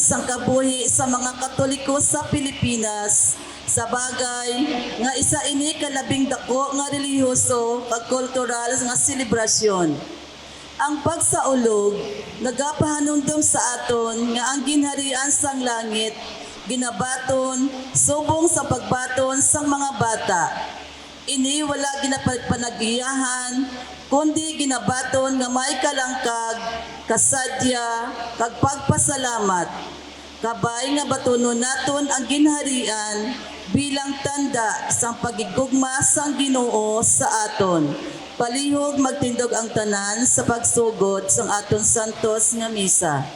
sang kabuhi sa mga Katoliko sa Pilipinas. Sa bagay nga isa ini kalabing dako nga relihiyoso kag kultural nga selebrasyon. Ang pagsaulog nagapahanumdum sa aton nga ang ginharian sang langit ginabaton subong sa pagbaton sang mga bata. Ini wala ginapanagiyahan kundi ginabaton nga may kalangkag, kasadya, kag pagpasalamat. Kabay nga batunon naton ang ginharian bilang tanda sang pagigugma sang Ginoo sa aton. Palihog magtindog ang tanan sa pagsugod sang aton santos nga misa.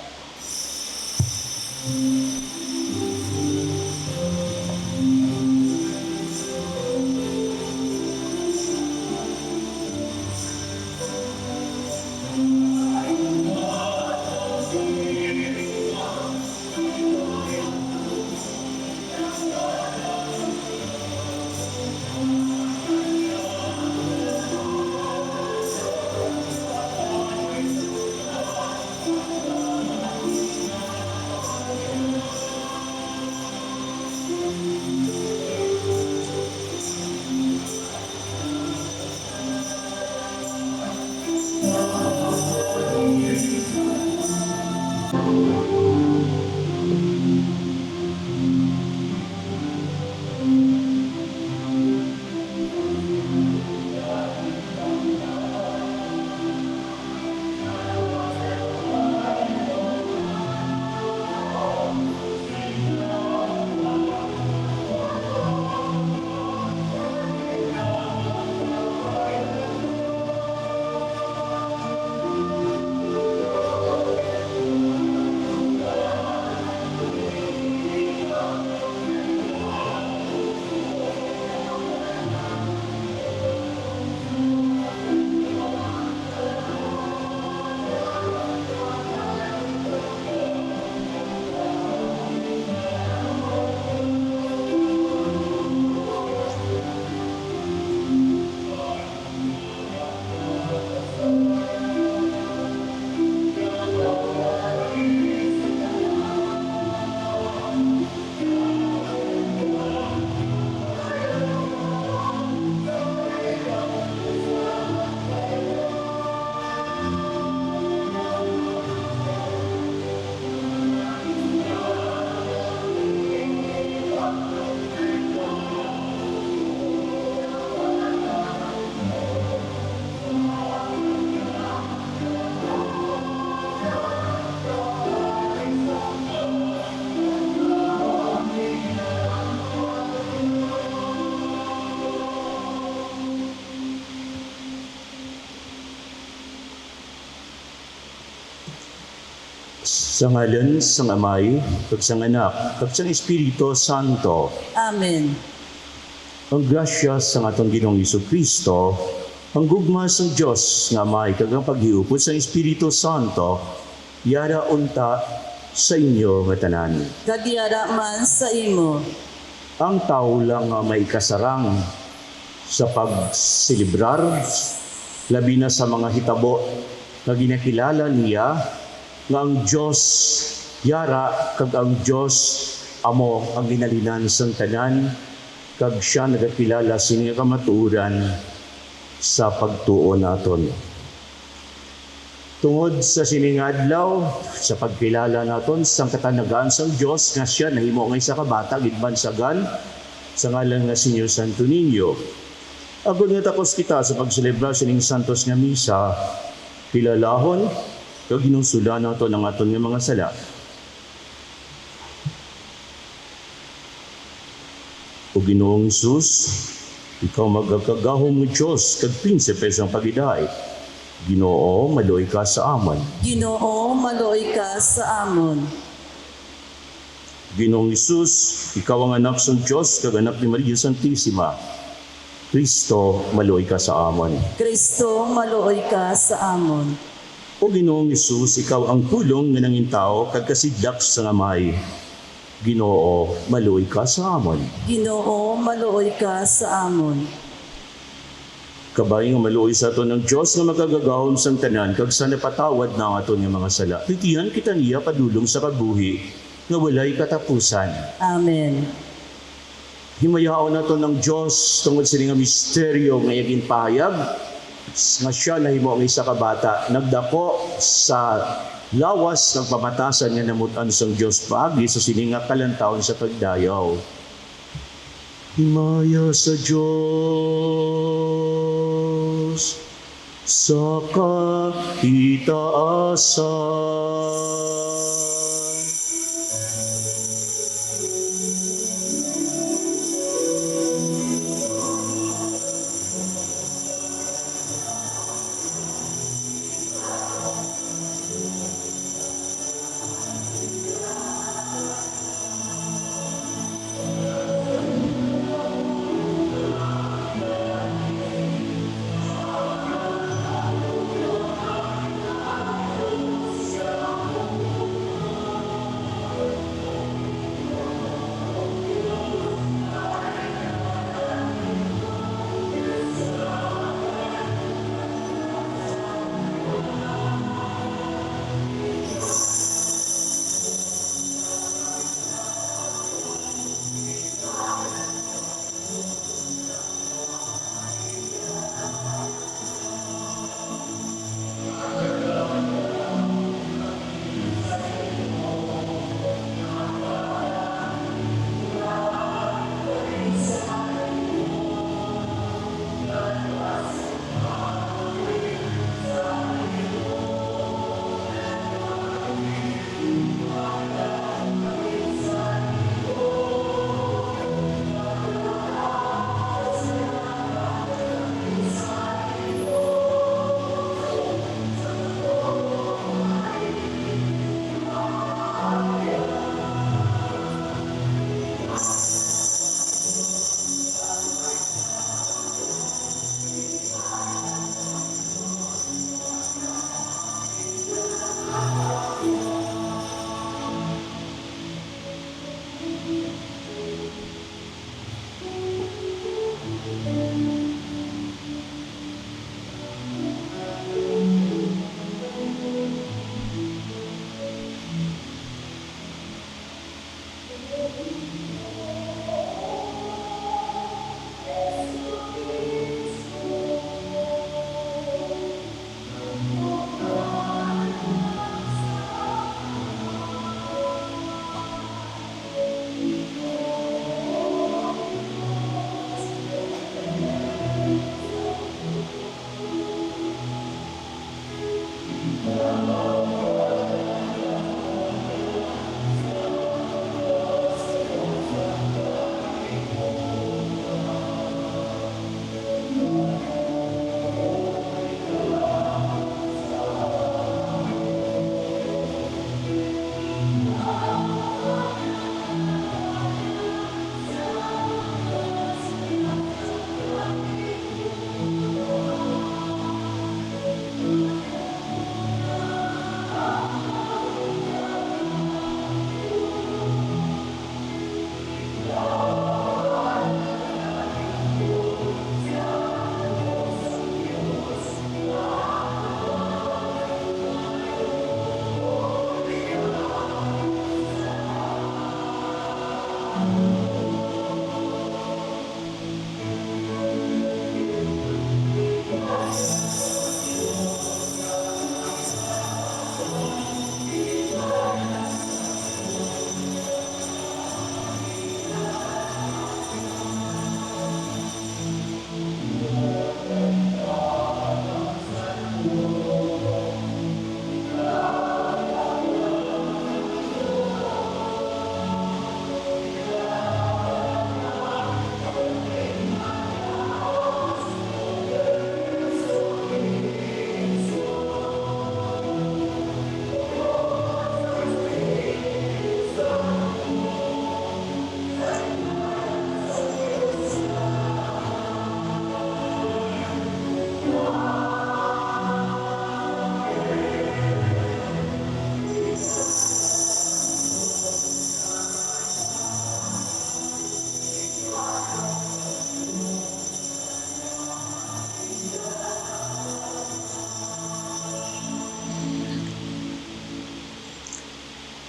Sa ngalan sang Amay, kag sang Anak, kag sang Espiritu Santo. Amen. Ang grasya sang atong Ginoong Jesucristo, ang gugma sang Dios nga Amay kag ang paghiupod sang Espiritu Santo, yara unta sa inyo nga tanan. Kagyara man sa imo. Ang tao lang nga may kasarang sa pagselebrar, labi na sa mga hitabo na ginakilala niya nga ang Diyos yara kag ang Diyos amo ang ginalinan sang tanan kag siya nagakilala sini nga kamatuoran sa pagtuo naton. Tungod sa sining adlaw sa pagkilala naton sang katanagan sang Dios nga siya nahimo nga isa ka bata gidbansagan sa ngalan nga Senyor Santo Niño. Agon nga takos kita sa pagselebrar sining santos nga misa, kilalahon kag ginungsula naton ang aton nga mga sala. O Ginoong Hesus, ikaw magagagahom ng Diyos kag prinsipe sang pagidait. Ginoo, maluoy ka sa amon. Ginoo, maluoy ka sa amon. Ginoong Hesus, ikaw ang anak sang Diyos kag anak ni Maria Santissima. Kristo, maluoy ka sa amon. Kristo, maluoy ka sa amon. O Ginoong Hesus, ikaw ang pulong nga nangin tao kag kasidlak sa Amay. Ginoo, maluoy ka sa amon. Ginoo, maluoy ka sa amon. Kabay nga maluoy sa aton ng Diyos nga magagagahom sang tanan kag sa napatawad na aton nga mga sala. Titihan kita niya padulong sa kabuhi nga walay katapusan. Amen. Himayaon na to ng Diyos tungod sa nga misteryo nga yagin pahayag nga siya nahimo ang isa ka bata nagdako sa lawas ng pamatasan nga namutan sa Diyos paagi sa sininga kalantawon sa pagdayaw. Himaya sa Diyos sa kaitaasan.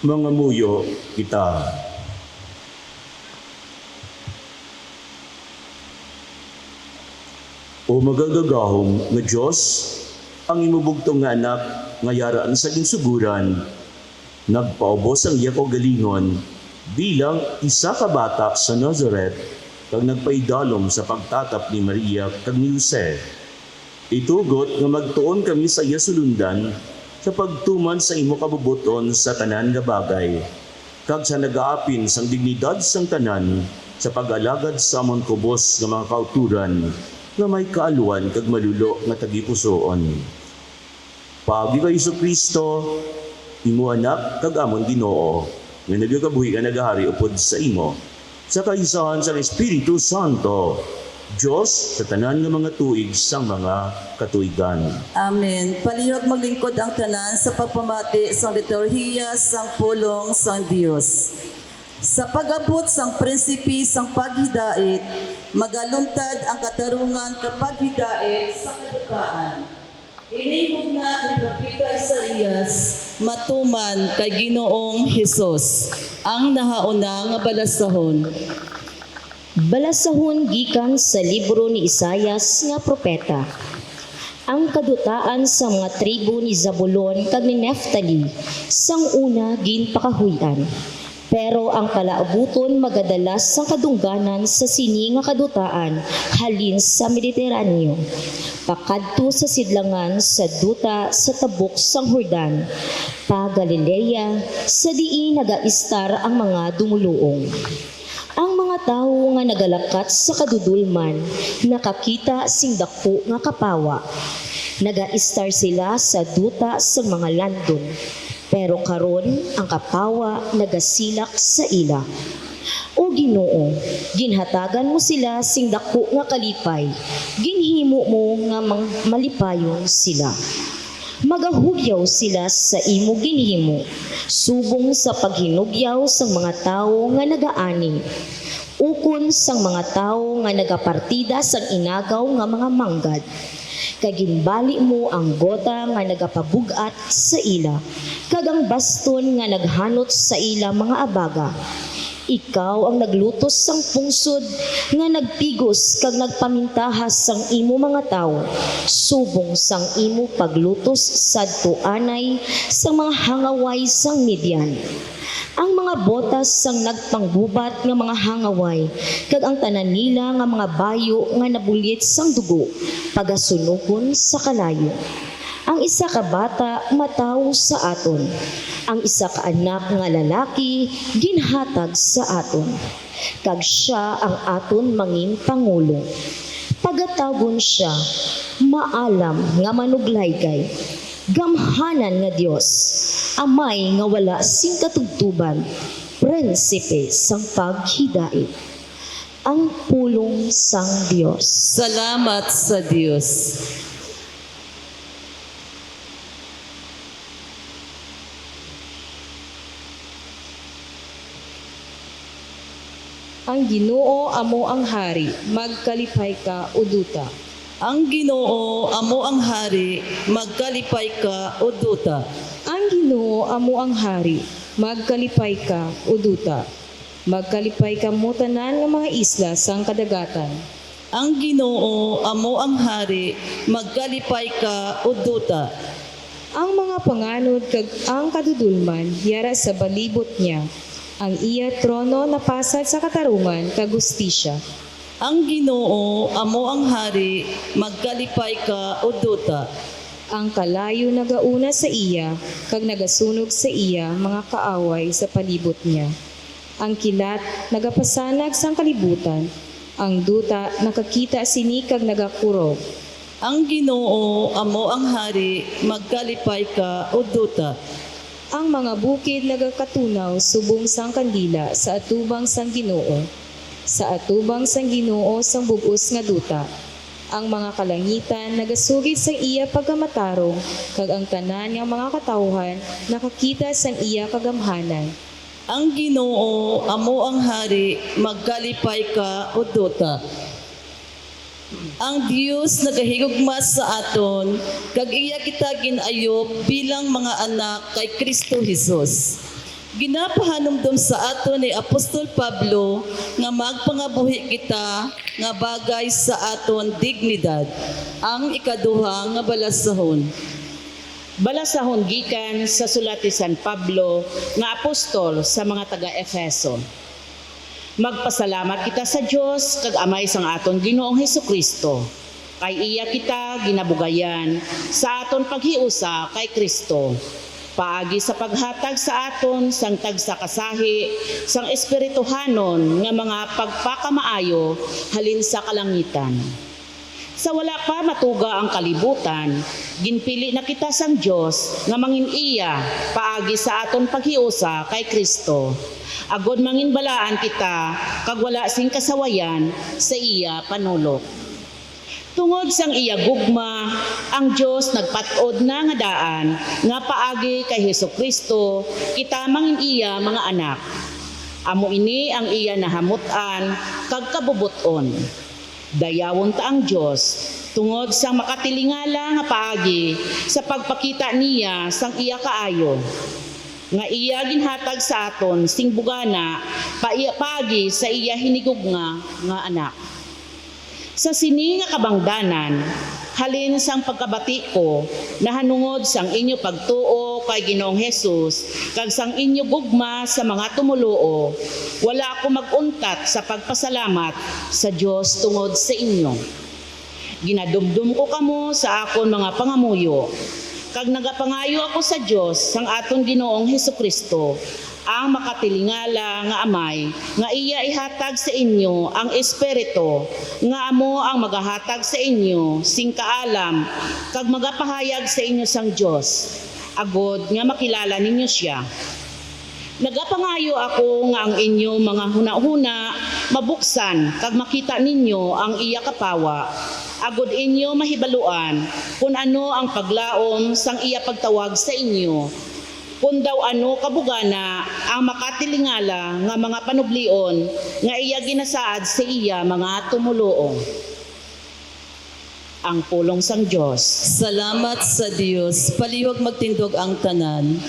Mga muyo kita. O magagagahom nga Diyos, ang imubugtong nga anak nga yaraan sa ginsuguran, nagpaubos ang iya galingon bilang isa ka bata sa Nazareth kag nagpaidalom sa pagtatap ni Maria kag ni Jose. Itugot nga magtuon kami sa iya sulundan sa pagtuman sa imo kabubuton sa tanan nga bagay kag sa nagaapin sang dignidad sang tanan sa pag-alagad sa amon kubos nga mga kauturan nga may kaaluan kag malulo nga tagipusoon. Paagi kay Kristo, imo anak kag amon Ginoo, nga nagakabuhi ka nagahari upod sa imo, sa kaisahan sa Espiritu Santo, Diyos sa tanan ng mga tuig sang mga katuigan. Amen. Palihog maglingkod ang tanan sa pagpamati sa liturhiya sang pulong sang Dios. Sa pag-abot sang prinsipi sang paghidait, magaluntad ang katarungan kapag hidait sa kadukaan. Inihog na ni Propeta Isaias matuman kay Ginoong Hesus ang nahauna nga balasahon. Balasahon gikan sa libro ni Isaias nga propeta. Ang kadutaan sa mga tribo ni Zabulon kag ni Neftali sang una ginpakahuyan. Pero ang kalaabuton magadalas sang kadungganan sa sini nga kadutaan halin sa Mediteraneo. Pakadto sa sidlangan sa duta sa tabok sang Jordan, pa Galilea, sa diin nagaistar ang mga dumuluong. Ang mga tawo nga nagalakat sa kadudulman, nakakita sing dako nga kapawa. Nagaistar sila sa duta sa mga landong. Pero karon ang kapawa nagasilak sa ila. O Ginoo, ginhatagan mo sila sing dako nga kalipay. Ginhimo mo nga malipayon sila. Magahugyaw sila sa imo ginhimo, subong sa paghinugyaw sang mga tawo nga nagaani. Ukon sang mga tawo nga nagapartida sang inagaw nga mga manggad. Kaginbali mo ang gota nga nagapabugat sa ila, kag ang baston nga naghanot sa ila mga abaga. Ikaw ang naglutos sang pungsod nga nagpigos kag nagpamintahas sang imo mga tawo, subong sang imo paglutos sadto anay sang mga hangaway sang Midian. Ang mga botas sang nagpanggubat nga mga hangaway, kag ang tanan nila nga mga bayo nga nabulit sang dugo, pagasunugon sa kalayo. Ang isa ka bata mataw sa aton, ang isa ka anak nga lalaki ginhatag sa aton, kag siya ang aton mangin pangulo. Pagatawgon siya, maalam nga manuglaygay, gamhanan nga Dios, amay nga wala sing katugtuban, prinsipe sang paghidait. Ang pulong sang Dios. Salamat sa Dios. Ang Ginoo amo ang hari, magkalipay ka uduta. Ang Ginoo amo ang hari, magkalipay ka o duta. Ang Ginoo amo ang hari, magkalipay ka uduta. Magkalipay ka mo tanan nga mga isla sang kadagatan. Ang Ginoo amo ang hari, magkalipay ka o duta. Ang mga panganod kag ang kadudulman yara sa balibot niya. Ang iya trono napasad sa katarungan kag hustisya. Ang Ginoo amo ang hari, magkalipay ka o duta. Ang kalayo nagauna sa iya, kag nagasunog sa iya mga kaaway sa palibot niya. Ang kilat nagapasanag sang kalibutan, ang duta nakakita sini kag nagakurog. Ang Ginoo amo ang hari, magkalipay ka o duta. Ang mga bukid nagakatunaw subong sang kandila sa atubang sang Ginoo. Sa atubang sang Ginoo sang bugos nga duta. Ang mga kalangitan nagasugid sang iya pagkamatarong, kag ang tanan nga mga katawhan nakakita sang iya kagamhanan. Ang Ginoo amo ang hari, magkalipay ka o duta. Ang Dios nagahigugma sa aton, kag iya kita ginayo bilang mga anak kay Kristo Jesus. Ginapahanumdum sa ato ni Apostol Pablo nga magpangabuhi kita nga bagay sa aton dignidad. Ang ikaduha nga balasahon. Balasahon gikan sa sulat ni San Pablo nga apostol sa mga taga-Efeso. Magpasalamat kita sa Dios kag Amay sang aton Ginoong Hesukristo. Kay iya kita ginabugayan sa aton paghiusa kay Kristo. Paagi sa paghatag sa aton sang tagsa kasahi sang espirituhanon nga mga pagpakamaayo halin sa kalangitan. Sa wala pa matuga ang kalibutan, ginpili na kita sang Dios nga mangin iya paagi sa aton paghiusa kay Kristo. Agod mangin balaan kita kag wala sing kasawayan sa iya panulok. Tungod sang iya gugma, ang Dios nagpat-od na nga daan nga paagi kay Hesukristo kita mangin iya mga anak. Amo ini ang iya nahamutan kag kabubuton. Dayawon ta ang Dios tungod sang makatilingala nga paagi sa pagpakita niya sang iya kaayo. Nga iya ginhatag sa aton sing bugana paagi sa iya hinigugma nga anak. Sa sini nga kabangdanan, halin sang pagkabati ko, nahanungod sang inyo pagtuo kay Ginoong Hesus, kag sang inyo gugma sa mga tumuluo, wala ako maguntat sa pagpasalamat sa Dios tungod sa inyo. Ginadumdum ko kamo sa akon mga pangamuyo, kag nagapangayo ako sa Dios sang aton Ginoong Hesukristo, ang makatilingala nga Amay, nga iya ihatag sa inyo ang Espiritu, nga amo ang magahatag sa inyo sing kaalam, kag magapahayag sa inyo sang Dios, agod nga makilala ninyo siya. Nagapangayo ako nga ang inyo mga hunahuna mabuksan, kag makita ninyo ang iya kapawa, agod inyo mahibaluan kung ano ang paglaom sang iya pagtawag sa inyo, kung daw ano kabugana ang makatilingala nga mga panublion nga iya ginasaad sa iya mga tumuluo. Ang pulong sang Dios. Salamat sa Dios. Paliwag magtindog ang tanan.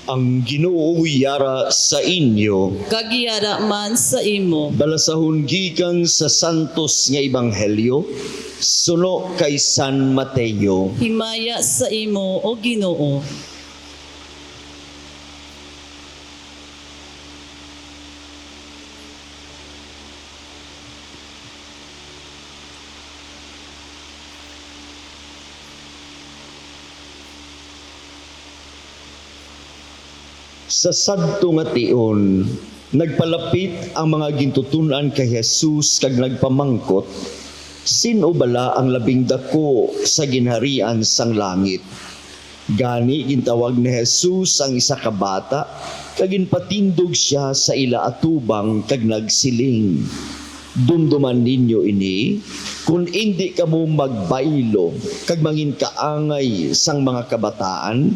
Ang Ginoo yara sa inyo. Kagiyara man sa imo. Balasahon gikan sa santos nga ebanghelyo suno kay San Mateo. Himaya sa imo o Ginoo. Sa sadto nga tion, nagpalapit ang mga gintutunan kay Jesus kag nagpamangkot, sino bala ang labing dako sa ginharian sang langit? Gani gintawag ni Jesus ang isa ka bata, kag ginpatindog siya sa ila atubang kag nagsiling, dumduman ninyo ini, kung hindi kamo magbaylo kag mangin kaangay sang mga kabataan,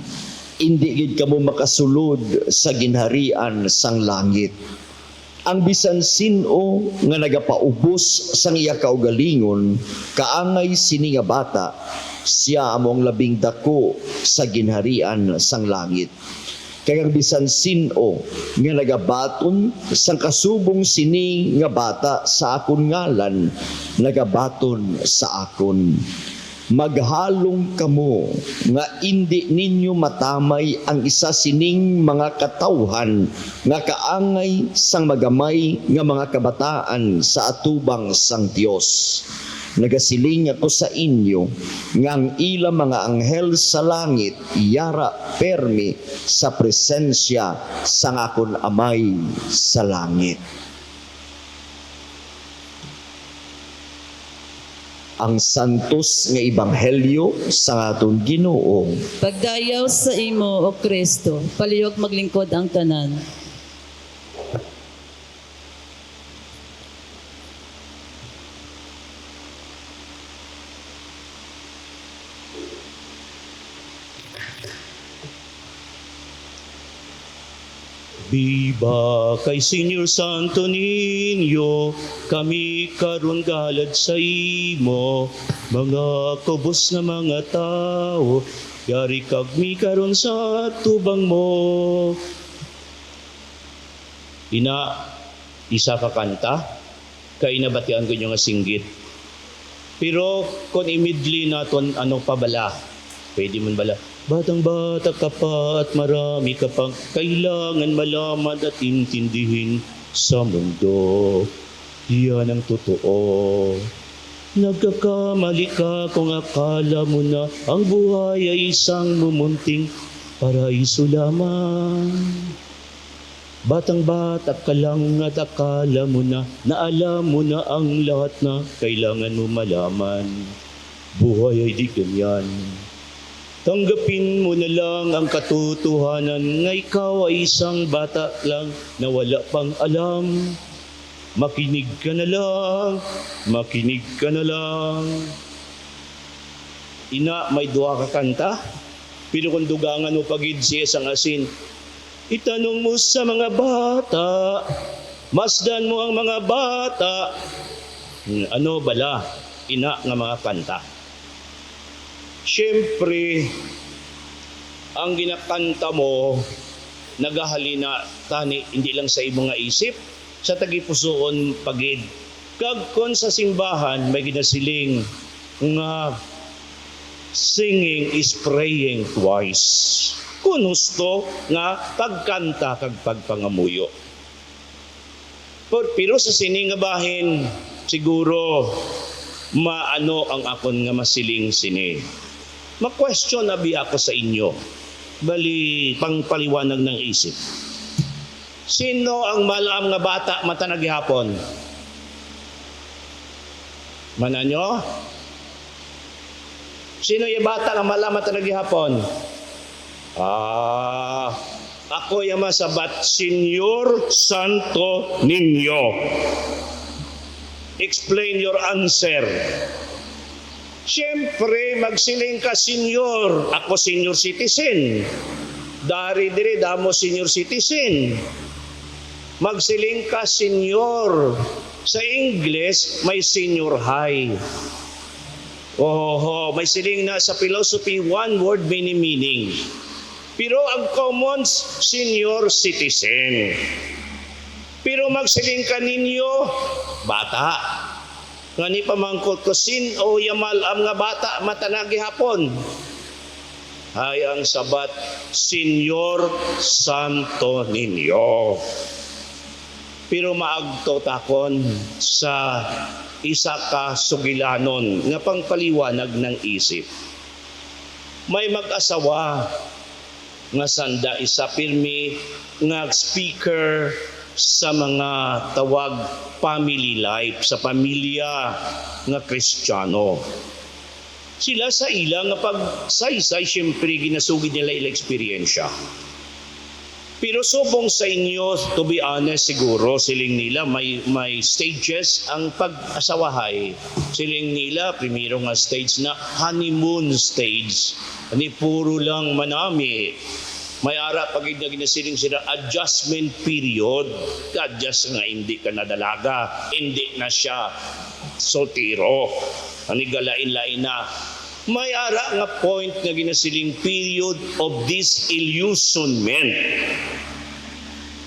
hindi gid kamo makasulod sa ginharian sang langit. Ang bisan sino nga nagapaubos sang iya kaugalingon, kaangay sini nga bata, siya among labing dako sa ginharian sang langit. kaya bisan sino nga nagabaton sang kasubong sini nga bata sa akon ngalan, nagabaton sa akon. Maghalong kamo nga indi ninyo matamay ang isa sining mga katawhan nga kaangay sang magamay nga mga kabataan sa atubang sang Dios. Nagasiling ako sa inyo nga ang ilang mga anghel sa langit yara permi sa presensya sang akon amay sa langit. Ang santos nga ebanghelyo sa aton Ginoo. Pagdayaw sa imo, O Kristo, palihog maglingkod ang tanan. Biba kay Senior Santo Niño, kami karon galad sa imo, mga kubos nga mga tao, yari kagmi karon sa tubang mo. Ina, isa ka kanta, kay nabatian ko nga singgit. Pero kung imidli naton ano pa bala, pwede man bala. Batang bata ka pa at marami ka pang kailangan malaman at intindihin sa mundo. Yan ang totoo. Nagkakamali ka kung akala mo na ang buhay ay isang mumunting paraiso lamang. Batang bata ka lang at akala mo na alam mo na ang lahat na kailangan mo malaman. Buhay ay di ganyan. Tanggapin mo na lang ang katotohanan nga ikaw ay isang bata lang na wala pang alam. Makinig ka na lang, makinig ka na lang. Ina, may duha ka kanta, pero kung dugangan mo pagid siya sang asin, itanong mo sa mga bata, masdan mo ang mga bata. Ano bala, ina nga mga kanta. Siyempre, ang ginakanta mo, nagahalina tani, hindi lang sa imong nga isip, sa tagipusoon pagid. Kagkon sa simbahan, may ginasiling nga singing is praying twice. Kung gusto nga pagkanta kag pagpangamuyo. Pero sa sining nga bahin, siguro maano ang akon nga masiling sini. Ma-question na bi ako sa inyo. Bali, pangpaliwanag ng isip. Sino ang malam nga bata matanag gihapon? Manan nyo? Sino yung bata nga malam matanag gihapon? Ako yung masabat, Senior Santo Niño. Explain your answer. Siyempre, magsiling ka senior. Ako senior citizen. Dari dire damo senior citizen. Magsiling ka senior. Sa English, may senior high. May siling na sa philosophy, one word, many meaning. Pero ang common, senior citizen. Pero magsiling ka ninyo, bata. Nga ni pamangkot ko, o yamal ang nga bata matanagi hapon. Ay ang sabat, Senior Santo Niño. Pero maagto takon sa isa ka sugilanon nga pangpaliwanag ng isip. May mag-asawa nga sanda isa pirmi nga speaker sa mga tawag family life, sa pamilya nga Kristiyano. Sila sa ilang nga pagsaysay, siyempre ginasugid nila ilang eksperyensya. Pero subong sa inyo, to be honest siguro, siling nila may stages ang pag-asawahay. Siling nila, primero nga stage na honeymoon stage. Ani puro lang manami. May ara pag ginasiling sila adjustment period. Adjust nga hindi ka nadalaga, hindi na siya soltero. Ani galain-lain na. may ara nga point nga ginasiling period of disillusionment.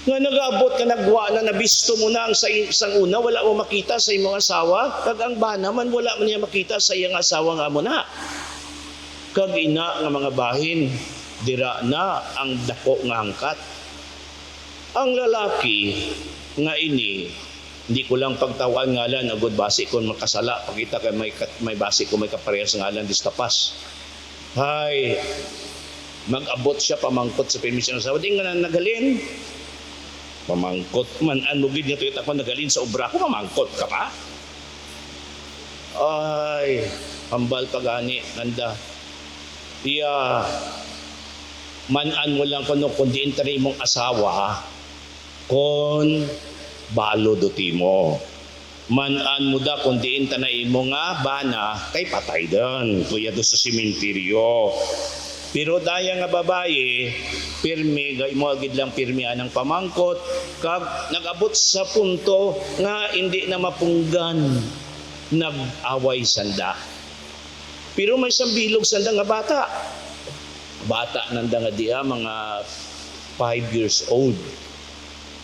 Nga nag-abot ka nagwa na nabisto mo na ang sa isang una, wala mo makita sa imong asawa, kag ang bana man wala man niya makita sa iyang asawa nga mo na. Kag ina nga mga bahin, dira na ang dako nga angkat. Ang lalaki nga ini, hindi ko lang pagtawaan ngalan, agod base ko makasala, pagkita kay may base ko may kaparehas ngalan distapas. Hay, mag-abot siya pamangkot sa permission ng asawa, di nga na nagalin. Pamangkot man, ano gid nga tuyot ako nagalin sa obra ko, pamangkot ka pa? Ay, hambal pagani, nanda. Iya, manan mo lang kuno kundi intari mong asawa, kon balo duti mo. Manan mo da kundi intanay mo nga bana, kay patay dan, tuya do sa simenteryo. Pero daya nga babae, pirmi, mo agid lang pirmi anang pamangkot, kag nag-abot sa punto nga hindi na mapunggan, nag-away sanda. Pero may sambilog sanda nga bata. Bata nanda nga diya, mga 5 years old.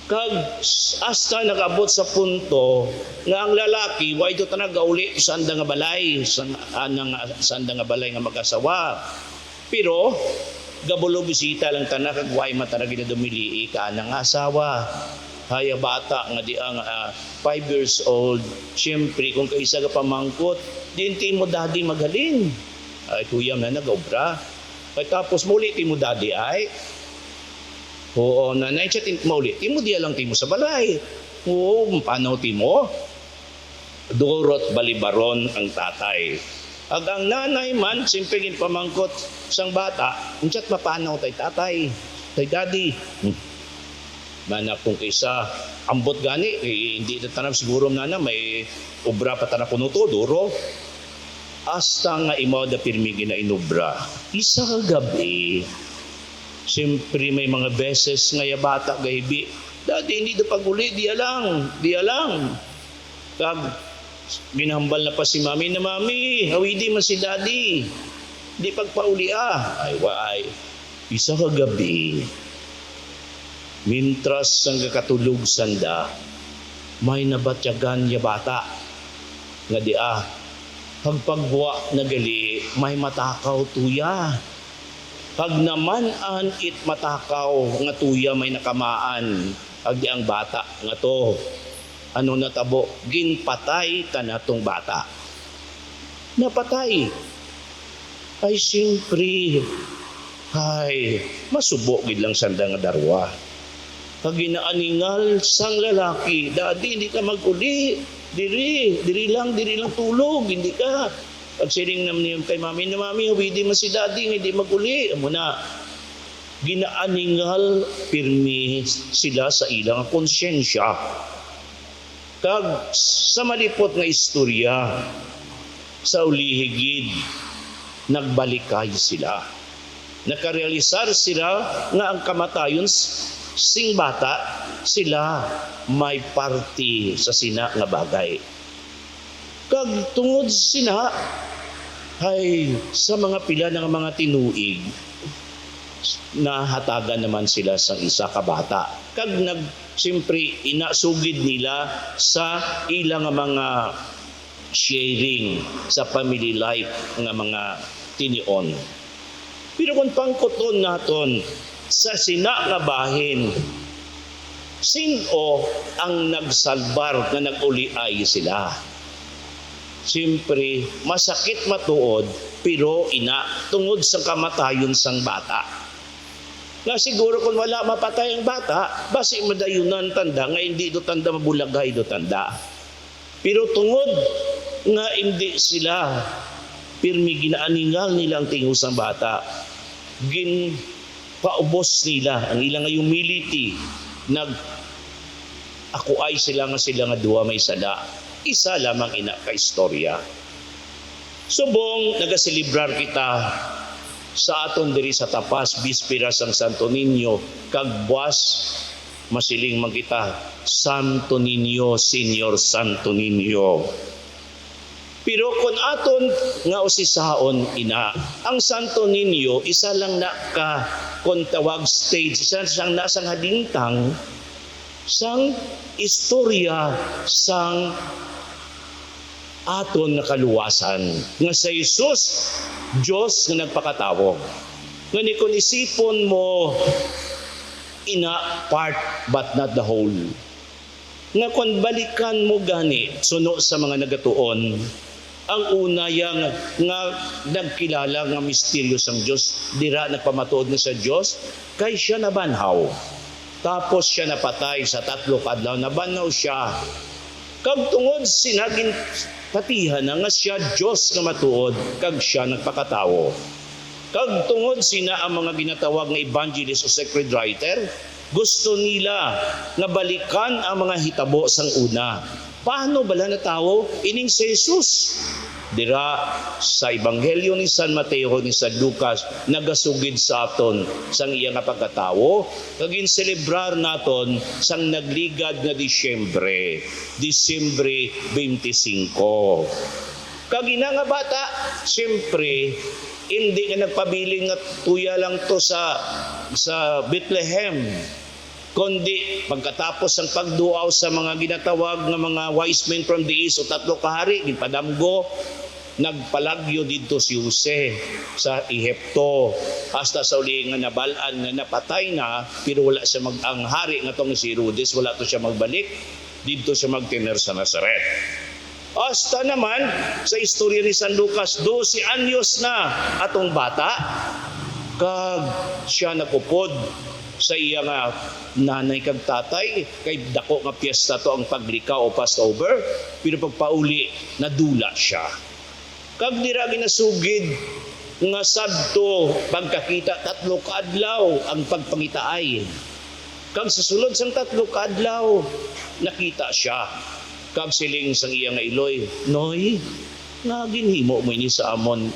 Kag hasta nag-abot sa punto nga ang lalaki, why ito tanagauli sanda nga balay, sanda nga balay nga mag-asawa. Pero gabulo bisita lang tanak kag way mata na ginadumili ka nang asawa. Haya bata nga di ang 5 years old, siyempre kung kaisa ka pamangkot, di mo daddy magaling. Ay kuya na nag-obra. Ay tapos muli ti mo daddy ay. Oo, nanay siya muli. Ti mo diya lang ti mo sa balay. Oo, paano ti mo? Durot balibaron ang tatay. Ag ang nanay man, simpingin pamangkot sang bata, unsat mapanaw tay tatay, tay daddy. Manak kung isa, ambot gani, hindi na tanam siguro nana, may obra pa tanap kuno to, duro. Hasta nga imaw da pirmigi na inubra. Isa ka gabi, siyempre may mga beses nga ya bata gaybi, dati hindi da paguli, diya lang. Kag, ginahambal na pa si mami na mami, hawidi man si daddy. Di pagpauli ay isa ka gabi. Mintras ang kakatulog sanda, may nabatyagan ya bata. Nga di pagpagwa na gali, may matakaw tuya. Pag naman an it matakaw nga tuya may nakamaan, ag di ang bata nga to. Ano natabo, ginpatay ka na tong bata. Napatay. Ay siyempre, ay masubo gid lang sanda nga darwa. Pag ginaaningal sang lalaki, daddy hindi ka mag-uli. Diri lang tulog, hindi ka. Pag siring naman niyo kay mami na mami, hindi man si daddy, hindi mag-uli. Amo na, ginaaningal pirmi sila sa ilang konsyensya. Kag sa malipot nga istorya, sa ulihigid, nagbalikay sila. Nakarealisar sila nga ang kamatayon sing bata, sila may party sa sina nga bagay. Kag tungod sina, ay sa mga pila ng mga tinuig, nahatagan naman sila sa isa ka bata. Kag siyempre inasugid nila sa ilang mga sharing sa family life nga mga tinion. Pero kung pangkuton naton sa sina nga bahin, sino ang nagsalbar nga nag-uliay sila? Siyempre, masakit matuod, pero tungod sa kamatayon sang bata. Na siguro kung wala mapatay ang bata, basi madayunan tanda, nga hindi do tanda mabulagay do tanda. Pero tungod nga hindi sila pirmi ginaaningal nila ang tingos ng bata, paubos nila ang ilang humility, ako ay sila nga duwa may sala. Isa lamang ina ka istorya. Subong nagaselebrar kita sa aton diri sa Tapas, bispera sang Santo Niño, kag buwas masiling man kita, Santo Niño, Senior Santo Niño. Pero kung aton nga usisaon ina, ang Santo Niño isa lang na ka kung tawag stage, isa siyang nasang hadintang sang istorya sang aton na kaluwasan nga sa Jesus Diyos nga nagpakatawag. Ngani kung isipon mo ina part but not the whole. Nga kung balikan mo gani suno sa mga nagatuon, ang una yang nga nagkilala nga misteryo sang Diyos, dira nagpamatuod na sa Diyos, kay siya nabanhaw. Tapos siya napatay sa 3 kadlaw, nabanhaw siya. Kag tungod sinagin patihan na nga siya Diyos nga matuod, kag siya nagpakatawo. Kag tungod sina ang mga ginatawag nga evangelist o sacred writer, gusto nila nga balikan ang mga hitabo sang una. Paano bala na tao? Ining si Jesus. Dira sa Ebanghelyo ni San Mateo ni San Lucas, nagasugid sa aton sang iya nga pagkatawo, kagin celebrar naton sang nagligad nga Disyembre 25. Kagina nga bata, siyempre, hindi nga nagpabiling nga tuya lang to sa Bethlehem, kundi pagkatapos ang pagduaw sa mga ginatawag ng mga wise men from the east o 3 kahari, ginpadamgo, nagpalagyo dito si Jose sa Ehipto hasta sa uli nga nabalaan nga napatay na, pero wala siya ang hari nga tong si Herodes, wala to siya magbalik dito siya magtener sa Nazaret. Hasta naman sa istorya ni San Lucas, 12 anyos na atong bata kag siya nakupod sa iya nga nanay kag tatay, kay dako nga piyesta to ang paglikaw o Passover, pero pagpauli nadula siya. Kag dira ginasugid nga sabto pagkakita 3 kaadlaw ang pagpangitaay. Kag sa sulod sang 3 kaadlaw nakita siya. Kag siling sang iya nga iloy, Noy, naginhimo mo ini sa amon,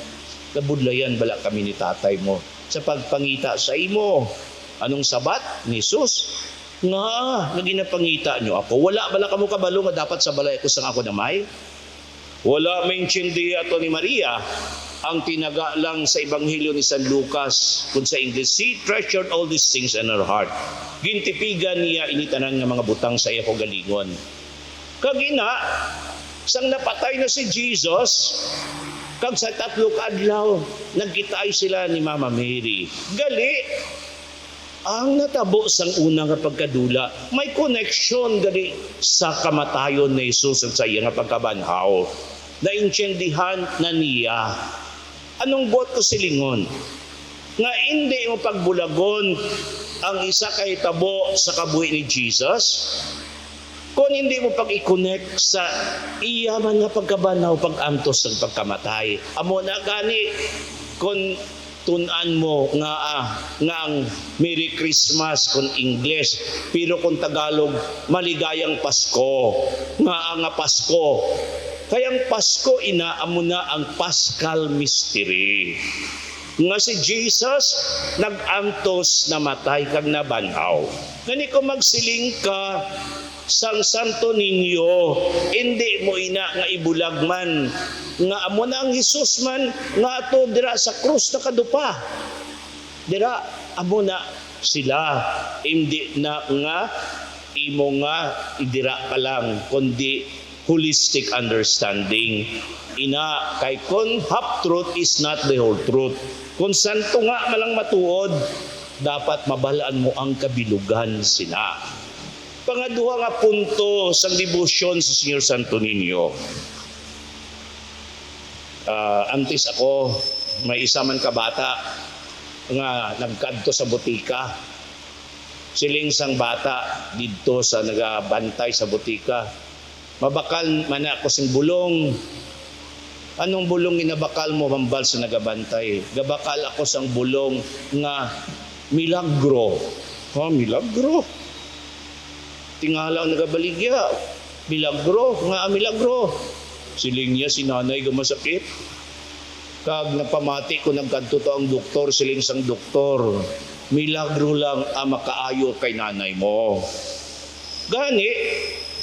kabudlayan bala kami ni tatay mo sa pagpangita sa imo. Anong sabat ni Jesus? Nga, naginapangita nyo ako. Wala bala kamo kabalo nga dapat sa balay ko sang ako namay? Wala maintindihan ato ni Maria ang tinaga lang sa Ebanghelyo ni San Lucas kung sa English, she treasured all these things in her heart. Gintipigan niya initanan nga mga butang sa iya galingon. Kagina, sang napatay na si Jesus, kag sa 3 kaadlaw, nagkitaay sila ni Mama Mary. Gali, ang natabo sang una nga pagkadula, may connection gali sa kamatayon ni Jesus at sa iya nga pagkabanhaw. Naintindihan na niya. Anong buot ko silingon? Nga hindi mo pagbulagon ang isa ka hitabo sa kabuhi ni Jesus, kung hindi mo pag-i-connect sa iya man nga pagkabanhaw, pag-antos ng pagkamatay. Amo na gani, kung tunan mo nga ang Merry Christmas kung English, pero kung Tagalog, maligayang Pasko. Nga Pasko. Kayang Pasko inaamo na ang Paschal Mystery. Nga si Jesus nag-antos na matay kag nabanhaw. Ngani ko magsiling ka sang Santo Niño, hindi mo ina nga ibulag man nga amo na ang Jesus man nga ato dira sa krus na kadupa. Dira amo na sila, hindi na nga imo nga idira ka lang, kundi holistic understanding. Ina kay kun half truth is not the whole truth. Kung santo nga malang matuod, dapat mabalaan mo ang kabilugan sina. Pangaduha nga punto sa debosyon sa Señor Santo Niño. Antes ako, may isa man kabata nga nagkadto sa butika. Siling sang bata dito sa nagabantay sa butika. Mabakal man ako sing bulong. Anong bulong inabakal mo, mambal sa nagabantay? Gabakal ako sang bulong nga milagro. Milagro? Tingala ang nagabaligya. Milagro, nga milagro. Siling niya, si nanay gumasakit. Kag napamati ko nagkanto to ang doktor, siling sang doktor. Milagro lang ang makaayo kay nanay mo. Gani,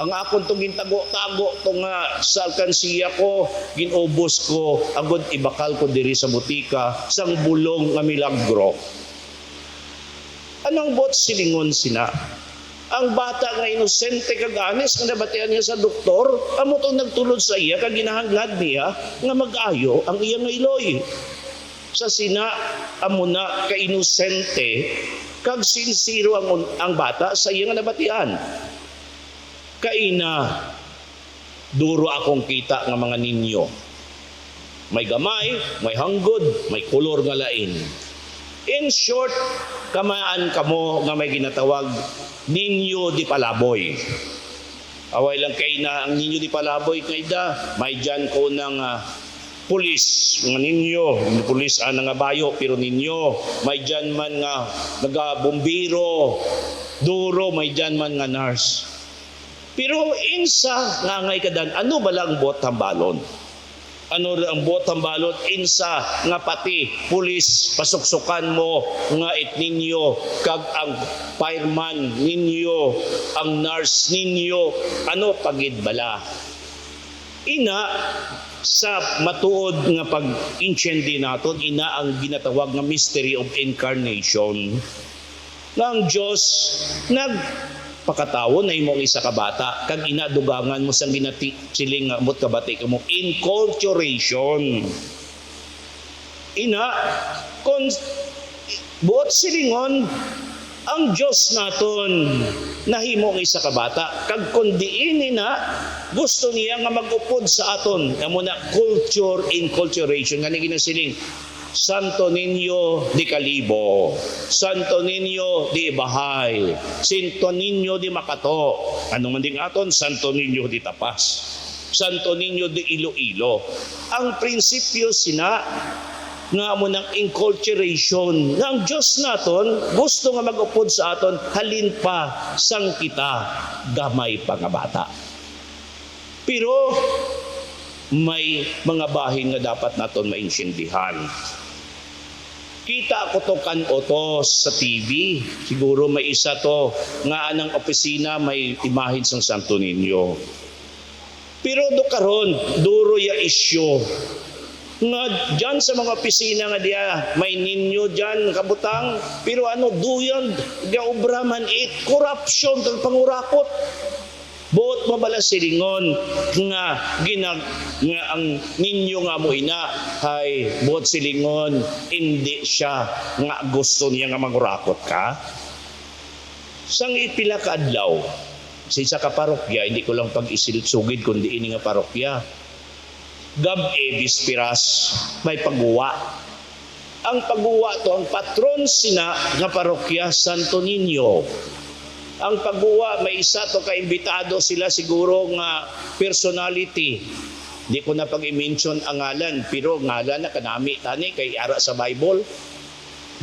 Ang akon tong gintago-tago tong sa alkansiya ko, ginubos ko, agod ibakal ko diri sa butika, sang bulong nga milagro. Anong bot silingon sina? Ang bata nga inosente kag anis nga nabatian niya sa doktor, amo tong nagtulod sa iya kag ginahangad niya nga mag-ayo ang iya nga iloy. Sa sina amo na ka inosente kag sinsiro ang bata sa iya nga nabatian. Kaina duro akong kita nga mga ninyo. May gamay, may hanggod, may kulor nga lain. In short, kamaan kamo nga may ginatawag ninyo di palaboy. Away lang kay na ang ninyo di palaboy kay da, may dyan ko ng pulis nga ninyo, pulis nga bayo pero ninyo, may dyan man nga nagabombiro, duro may dyan man nga nurse. Pero insa nga ngay kadan, ano ba lang bot tambalon? Ano ang botang balot insa nga pati pulis pasuksukan mo nga it ninyo kag ang fireman ninyo ang nurse ninyo ano pagid bala ina sa matuod nga pag-incendi naton ina ang ginatawag nga mystery of incarnation ng Diyos pakatawo na imong isa ka bata kag inadugangan mo sang ginati siling nga mot kabati kamo inculturation ina kon buot silingon ang Diyos naton nahimo ang isa ka bata kag kun diin na gusto niya nga mag-upod sa aton amo na culture inculturation ngani ginasiling Santo Niño di Calibo, Santo Niño di Bahay, Santo Niño di Makato, ano man ding aton, Santo Niño di Tapas, Santo Niño di Iloilo. Ang prinsipyo sina nga mo ng inculturation ng Diyos naton gusto nga mag-upod sa aton halin pa sang kita gamay pa nga bata. Pero may mga bahin nga dapat naton maintindihan. Kita ko to kan-otos sa TV. Siguro may isa to nga anang opisina may imahin sang Santo Niño. Pero do karon duro ya isyo nga dyan sa mga opisina nga diya may ninyo dyan kabutang pero ano duyan gaobraman it corruption tag pangurakot. Buot mabala silingon nga nga ang ninyo nga mo ina hay buot silingon hindi siya nga gusto niya nga mangurakot ka. Sang ipila ka adlaw sa isa ka parokya, hindi ko lang pag-isilit-sugid kundi ini nga parokya. Bispiras may pagguwa. Ang pagguwa to ang patron sina nga parokya Santo Niño. Ang pagguwa, may isa to kaimbitado sila siguro nga personality. Di ko na pag-i-mention ang ngalan, pero ngalan na kanami tani kay ara sa Bible.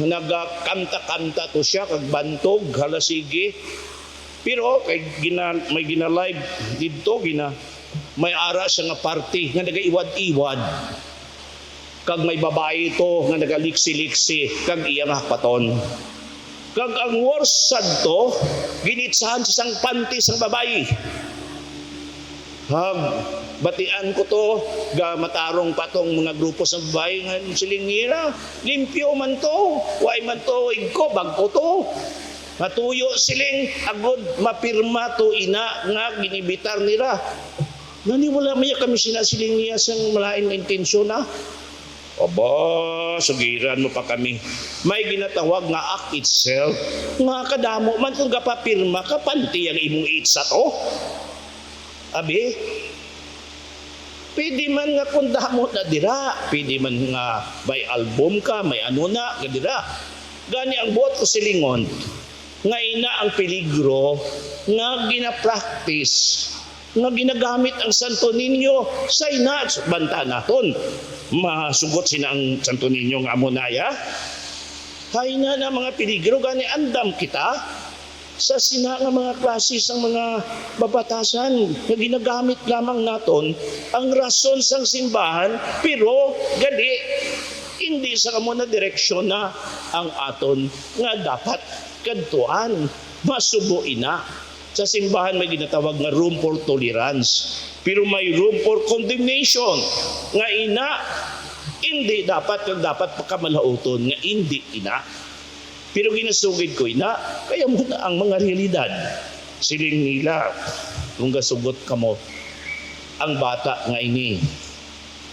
Nagkanta-kanta to siya, kag bantog, halasigi. Pero kay may gina-live dito, may ara siya nga party, nga nagaiwad-iwad. Kag may babae to, nga nagaliksi-liksi, kag iya nga paton. Kag ang worst sad to, ginitsahan sa isang panty sang babae. Batian ko to, matarong patong mga grupo sa babae nga silingira. Limpyo man to, way man to, igko, bagko to. Matuyo siling, agod mapirma to ina nga ginibitar nila. Naniwala maya kami sinasiling niya sang malain na intensyon na. Aba, sugiran mo pa kami. May ginatawag nga act itself. Nga kadamo man kung kapapirma, kapanti ang imong itsa to. Abi, pwede man nga kung damo na dira. Pwede man nga may album ka, may ano na, dira. Gani ang buot ko silingon. Nga ina ang peligro nga ginapractice nga ginagamit ang Santo Niño sa ina banta naton. Masugot sina ang Santo Niño nga amonaya. Hay na mga peligro gani andam kita sa sina nga mga klase sang mga babatasan nga ginagamit lamang naton ang rason sang simbahan pero gali hindi sa kamo na direksyon na ang aton nga dapat kadtuan masubo ina Sa simbahan may ginatawag nga room for tolerance. Pero may room for condemnation. Nga ina, hindi dapat pagkamalauton nga hindi ina. Pero ginasugid ko ina, kaya muna ang mga realidad. Siling nila, kung gasugot ka mo, ang bata nga ini,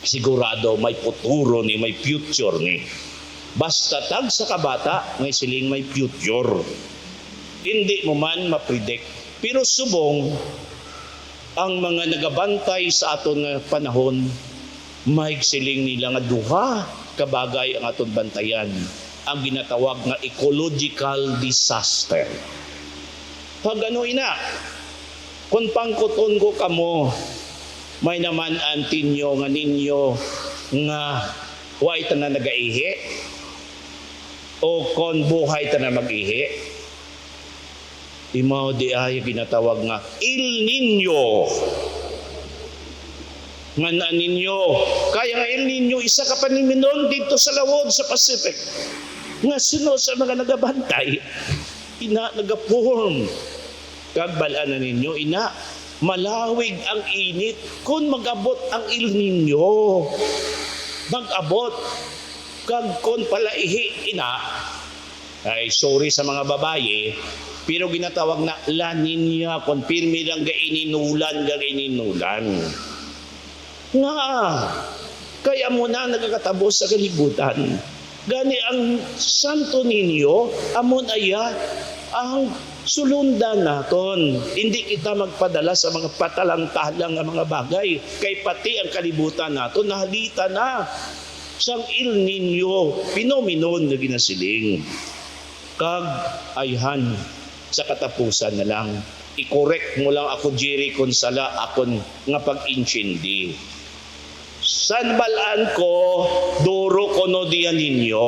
sigurado may futuro ni, may future ni. Basta tag sa kabata, ngay siling may future. Hindi mo man mapredict. Pero subong, ang mga nagabantay sa aton nga panahon, may siling nila nga duha kabagay ang aton bantayan. Ang ginatawag nga ecological disaster. Pag ano ina, kung pangkuton ko kamo, may naman antinyo nga ninyo nga way ta na nagaihi o kon buhay ta na mag-ihi. Imaw di ay ginatawag nga El Nino. Nga na ninyo. Kaya nga El Nino, isa ka paniminon dito sa lawod sa Pacific. Nga sunod sa mga nagabantay, ina nagaporm. Kagbalaan na ninyo, ina, malawig ang init kung mag-abot ang El Nino. Mag-abot. Kag kon palaihi, ina, ay sorry sa mga babae, pero ginatawag na La Nina, kung pirmi lang gaininulan. Nga, kaya mo na nagkakatabos sa kalibutan. Gani ang Santo Niño, amon aya, ang sulundan naton. Hindi kita magpadala sa mga patalang-talang nga mga bagay. Kay pati ang kalibutan naton, nahalita na sang El Nino, pinominon na ginasiling. Kag ayhan sa katapusan na lang, i-correct mo lang ako, Jerry, kung sala akon nga pag-inchindi. San balaan ko, duro ko no diyan ninyo.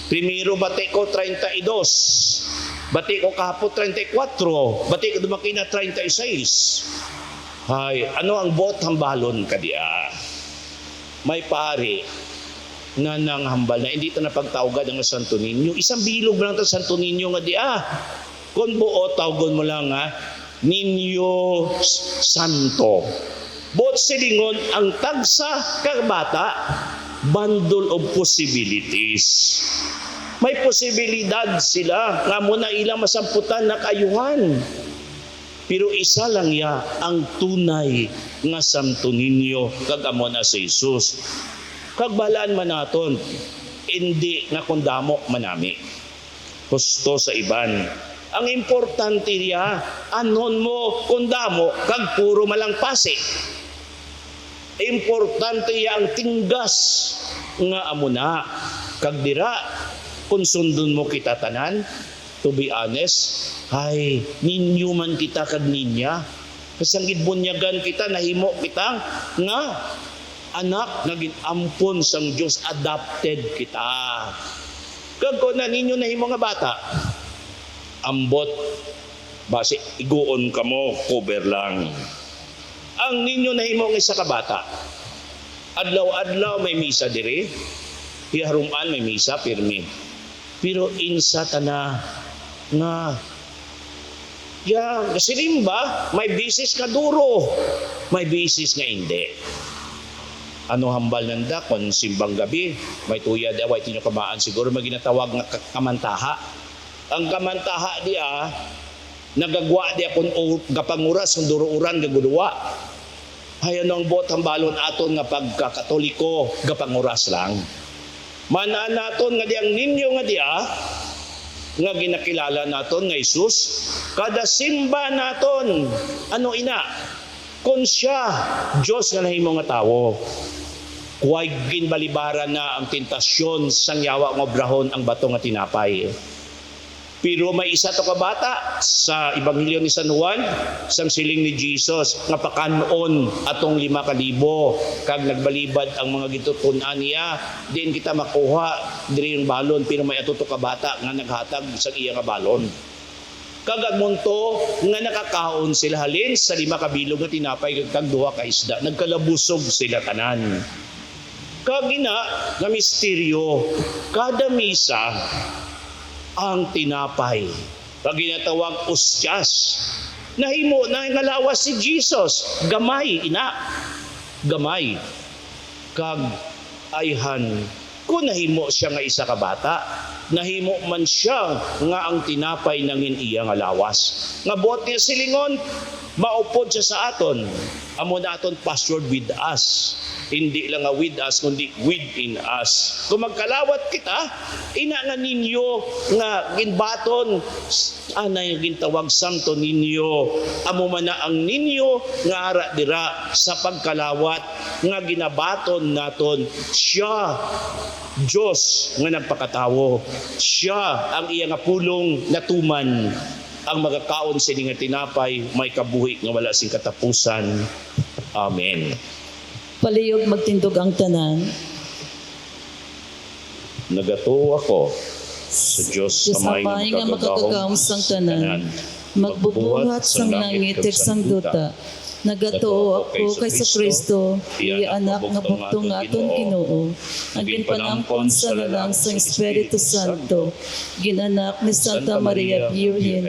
Primero bati ko 32, bati ko kahapon 34, bati ko dumaki na 36. Hay, ano ang bot hambalon ka diya? May pare na nanghambal na hindi ito napagtawagad ang Santo Niño. Isang bilog lang ito Santo Niño nga diya. Kung buo, tawagon mo lang nga, Niño Santo. Bot silingon ang tagsa kabata, bundle of possibilities. May posibilidad sila nga muna ilang masamputan na kayuhan. Pero isa lang ya ang tunay nga Santo Niño kag amo na si Jesus. Kag balaan man naton, hindi nga kundamo manami. Husto sa iban. Ang importante niya, anon mo kundamo kag puro malampasi. Importante niya ang tinggas nga amo na. Kag dira, kung sundon mo kita tanan, to be honest, ay, ninyo man kita kag ninya. Kasang bunyagan kita, nahimo kita nga anak na ginampon sang Diyos, adopted kita. Kag ko na ninyo nahimo nga bata, ambot, base iguon ka mo, cover lang. Ang ninyo nahimo nga isa ka bata, adlaw-adlaw may misa diri, hiharuman may misa, pirmi. Pero insa ta na nga kasilimba, may bisis ka duro, may bisis nga hindi. Ano hambal nanda kung simbang gabi, may tuyad away tinukamaan siguro may ginatawag nga kamantaha. Ang kamantaha diya, nagagwa diya kung gapanguras kung duruuran gagudua. Hayan ang bot hambalon aton nga pagkakatoliko, gapanguras lang. Manaan naton nga diyang ninyo nga diya, nga ginakilala naton nga Jesus, kada simba naton, ano ina, kung siya, Diyos nga nahimo nga tawo, huwag ginbalibaran na ang tentasyon sang yawa ng obrahon ang bato nga tinapay. Pero may isa to ka bata sa Ebanghelyo ni San Juan, sang siling ni Jesus, nga pakanon atong 5,000, kag nagbalibad ang mga gitutunan niya, din kita makuha diri yung balon, pero may ato to ka bata nga naghatag sa iya nga balon. Kag munto nga nakakaon sila halin sa 5 kabilog nga tinapay kag 2 ka isda, nagkalabusog sila tanan. Kag ina nga misteryo, kada misa ang tinapay Pag ginatawag ustyas, nahimo na nga lawas si Jesus, gamay ina, gamay kag ayhan. Kung nahimo siya nga isa ka bata, nahimo man siya nga ang tinapay nangin iya nga lawas. Nga buot niya silingon, maupod siya sa aton. Amo na aton password with us. Hindi lang nga with us, kundi within us. Kung magkalawat kita, ina nga ninyo nga ginbaton, anay gintawag Santo Niño. Amo man na ang ninyo nga ara dira sa pagkalawat nga ginabaton naton. Siya, Diyos nga nagpakatawo. Siya ang iya nga pulong natuman. Ang magakaon sa nga tinapay, may kabuhi nga wala sing katapusan. Amen. Palihog magtindog ang tanan. Nagato ako sa Diyos Diyos sa may nga makakagahom sang tanan. Magbubuhat sang langit ug sang duta. Nagatoo ako kay sa Kristo, iya anak nga buktong nga aton Ginoo. Ang ginpanampon sa lalang sang Espiritu Santo, ginanak ni Santa Maria Virgen,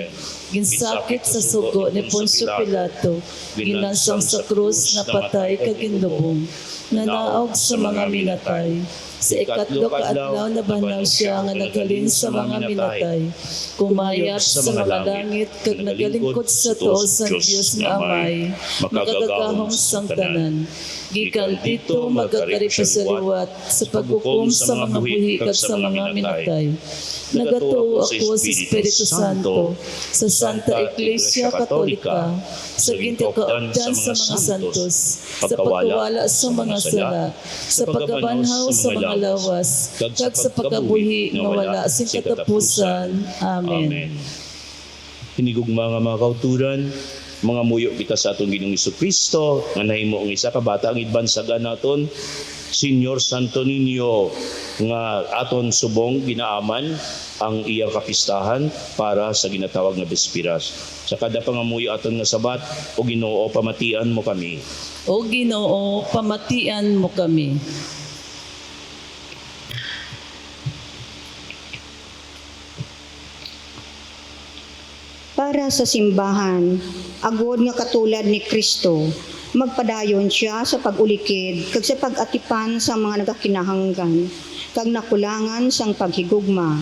ginsakit sa sugo ni Poncio Pilato, ginansang sa krus na patay kag ginlubong, nga naog sa mga minatay. Sa ikatlo kaadlaw na banal siya nga naghalin sa mga minatay, kumayat sa mga langit kag nagalingkod sa tuo sa Dios nga Amay, makagagahom sang tanan. Gikan dito magkakari pa sa liwat sa paghukom sa mga buhi kag sa mga minatay. Nagatuo ako sa Espiritu Santo, sa Santa Iglesia Katolika, sa gintigaupdan sa mga santos, sa pagkawala sa mga sala, sa pagkabanhaw sa mga lawas, kag sa pagkabuhi nga wala sing katapusan. Amen. Hinigugma nga mga kauturan, mga muyo kita sa atong Ginoong Jesucristo, nga nahimo ang isa ka bata ang idbansagan naton, Señor Santo Niño, nga aton subong ginaaman ang iyang kapistahan para sa ginatawag na Bespiras. Sa kada pangamuyo aton nga sabat, o Ginoo, pamatian mo kami. O Ginoo, pamatian mo kami. Para sa simbahan, agod nga katulad ni Kristo, magpadayon siya sa pagulikid kag sa pag-atipan sa mga nagakinahanggan kag nakulangan sang paghigugma.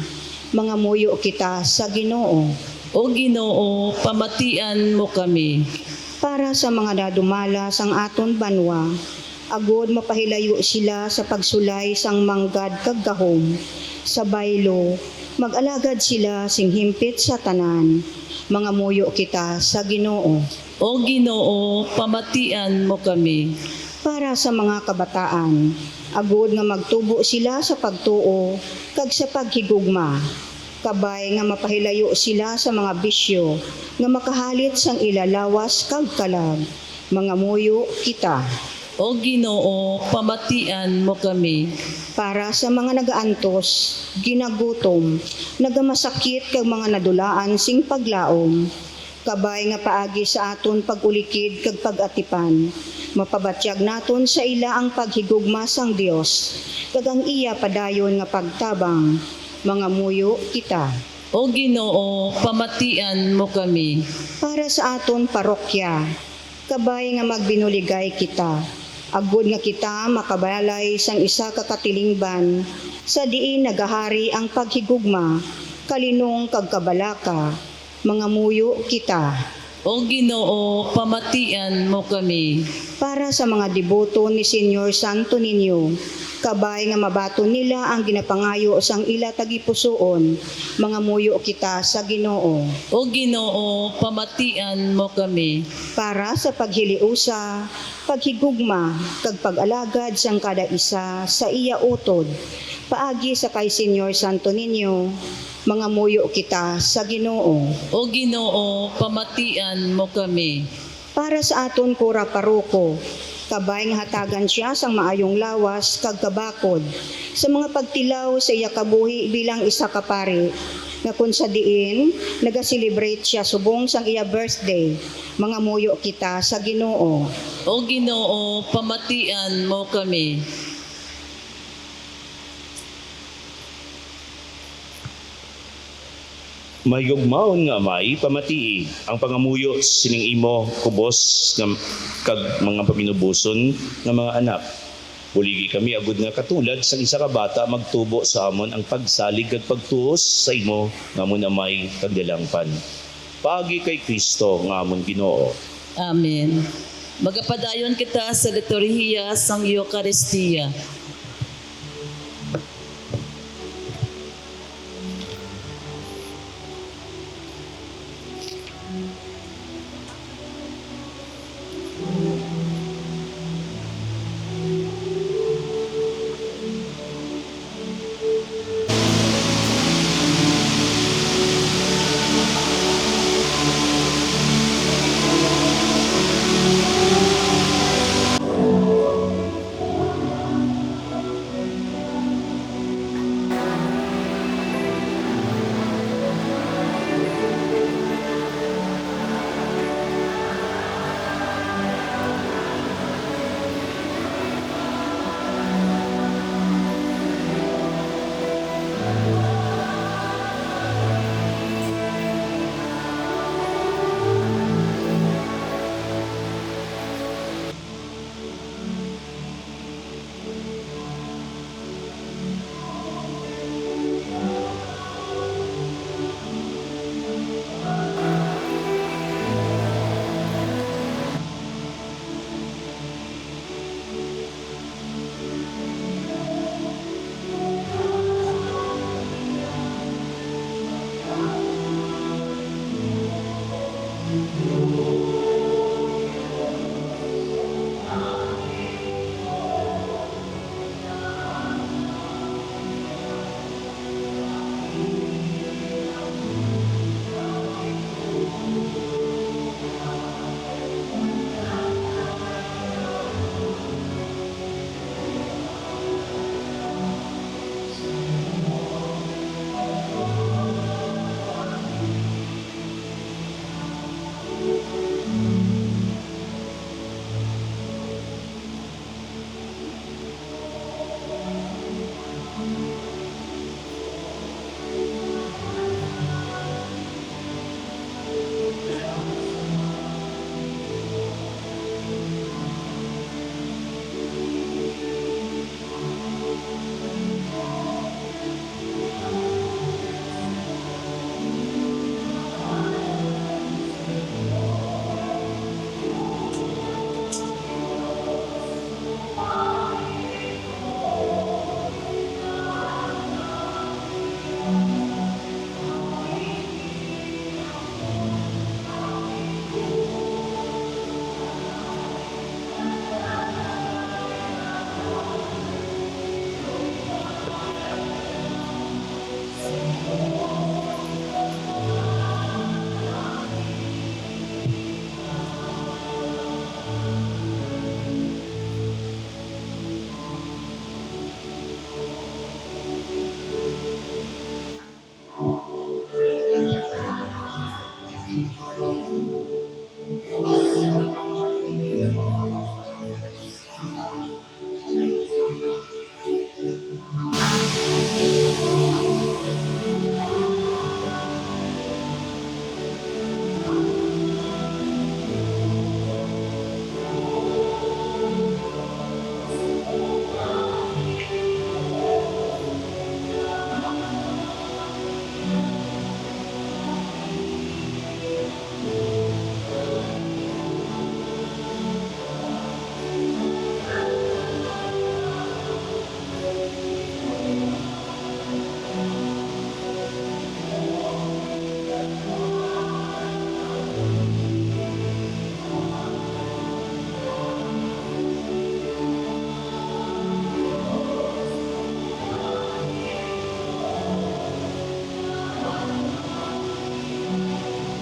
Mga muyo kita sa Ginoo. O Ginoo, pamatian mo kami. Para sa mga nadumala sang aton banwa, agod mapahilayo sila sa pagsulay sang manggad kag gahom. Sa baylo, mag-alagad sila sing himpit sa tanan. Mga muyo kita sa Ginoo. O Ginoo, pamatian mo kami. Para sa mga kabataan, agod nga magtubo sila sa pagtuo kag sa paghigugma. Kabay nga mapahilayo sila sa mga bisyo nga makahalit sang ilalawas kag kalag. Mga muyo kita. O Ginoo, pamatian mo kami. Para sa mga nagaantos, ginagutom, nagamasakit kag mga nadulaan sing paglaom. Kabay nga paagi sa aton pagulikid kag pag-atipan. Mapabatyag naton sa ila ang paghigugma sang Dios. Kag ang iya padayon nga pagtabang. Mga muyo kita. O Ginoo, pamatian mo kami. Para sa aton parokya, kabay nga magbinuligay kita. Agud nga kita makabalay sang isa ka katilingban, sa diin nagahari ang paghigugma, kalinong kag kabalaka. Mga muyo kita. O Ginoo, pamatian mo kami. Para sa mga deboto ni Señor Santo Niño, kabay nga mabato nila ang ginapangayo sang ila tagipusoon. Mga muyo kita sa Ginoo. O Ginoo, pamatian mo kami. Para sa paghiliusa, paghigugma, kag pag-alagad sang kada isa sa iya utod. Paagi sa kay Señor Santo Niño, mga muyo kita sa Ginoo. O Ginoo, pamatian mo kami. Para sa aton kura paroko, kabay nga hatagan siya sang maayong lawas kag kabakod sa mga pagtilaw sa iya kabuhi bilang isa ka pari, nga kun sa diin naga-celebrate siya subong sang iya birthday. Mga muyo kita sa Ginoo. O Ginoo, pamatian mo kami. Mahigugmaon nga amay pamatii ang pangamuyo sining imo kubos nga kag mga paminubuson nga mga anak. Buligi kami agud nga katulad sa isa ka bata magtubo sa amon ang pagsalig kag pagtuos sa imo nga amon amay kagdalangpan. Paagi kay Kristo nga amon Ginoo. Amen. Magapadayon kita sa liturhiya sang Eucharistia.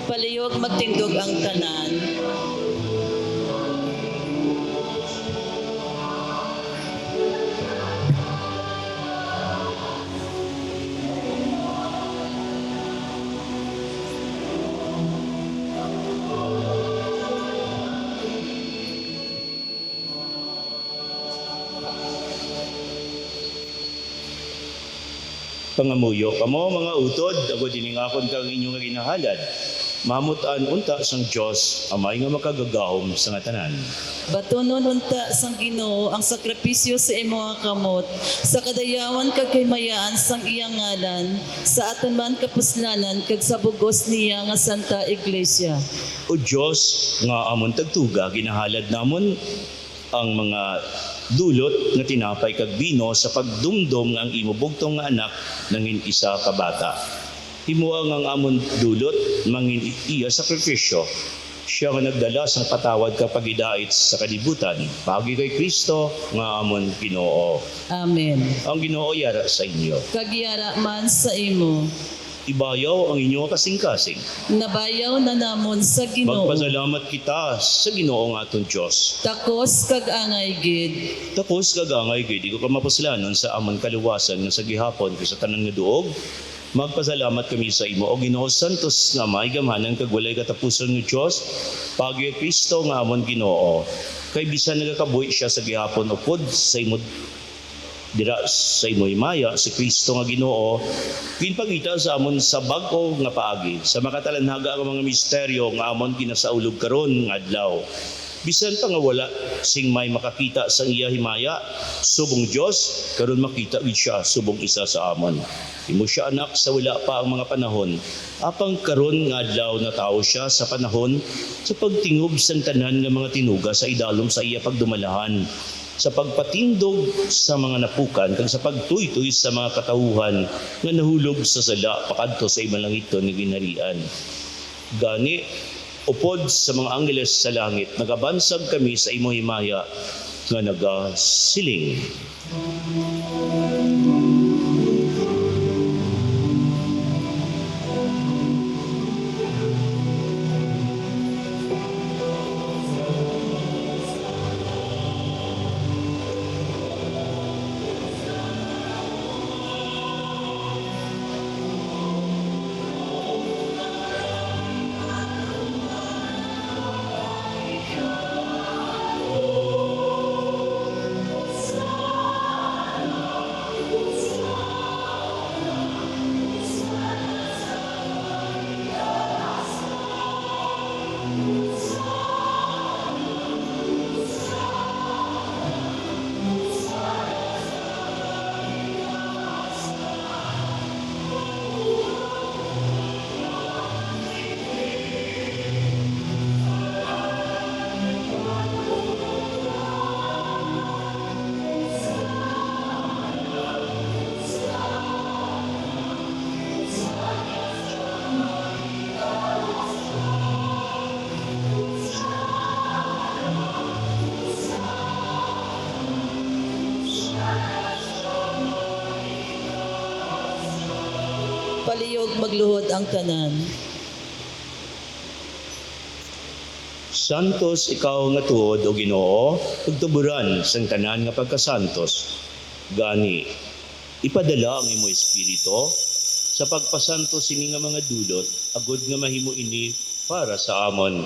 Palihog magtindog ang tanan. Pangamuyo kamo mga utod, ako diningakon kang inyong nga ginahalad. Mamutaan unta sang Dios amay nga makagagahom sa nga tanan. Batunon unta sang Ginoo ang sakripisyo sa imo nga kamot, sa kadayawan kag kaymayaan sang iyang ngalan, sa aton man kapuslanan kag sa bugos niya nga Santa Iglesia. O Diyos, nga amon tagtuga, ginahalad namon ang mga dulot nga tinapay kag bino sa pagdumdum nga ang imo bugtong nga anak nangin isa ka bata. Himuang ang amon dulot mangin iya sakripisyo. Siya nga nagdala sang patawad kapag idait sa kalibutan. Pagi kay Kristo nga amon Ginoo. Amen. Ang Ginoo yara sa inyo. Kagyara man sa imo, Ibayaw ang inyong kasing-kasing. nabayaw na namon sa Ginoo. Magpasalamat kita sa Ginoo nga aton Dios. Takos kag angay gid. Tapos gagangay gid di ko mapuslanon sa amon kaluwasan nga sa gihapon kay sa tanan nga duog. Magpasalamat kami sa imo o Ginoo Santos nga may gamhanan kag walay katapusan nga Dios. Pagi Kristo nga amon Ginoo. Kay bisan nagakabuhi siya sa gihapon upod sa imo dira sa imo himaya si Kristo nga Ginoo pinpagita sa amon sa bag-o nga paagi sa makatalanhaga ang mga misteryo nga amon ginasaulog karon nga adlaw. Bisan pa nga wala sing may makakita sa iya himaya subong Dios karon makita gid siya subong isa sa amon. Imo siya anak sa wala pa ang mga panahon. Apang karon nga adlaw na tao siya sa panahon sa pagtingob sang tanan nga mga tinuga sa idalom sa iya pagdumalahan. Sa pagpatindog sa mga napukan kag sa pagtuytoy sa mga katawuhan nga nahulog sa sala pakadto sa imalangito ni ginharian. Gani upod sa mga angeles sa langit nagabansag kami sa imo himaya nga nagasiling. Palihog magluhod ang tanan. Santos ikaw nga tuod o Ginoo, pagtuburan sang tanan nga pagkasantos. Gani, ipadala ang imo espiritu sa pagpasantos ini nga mga dulot, agud nga mahimo ini para sa amon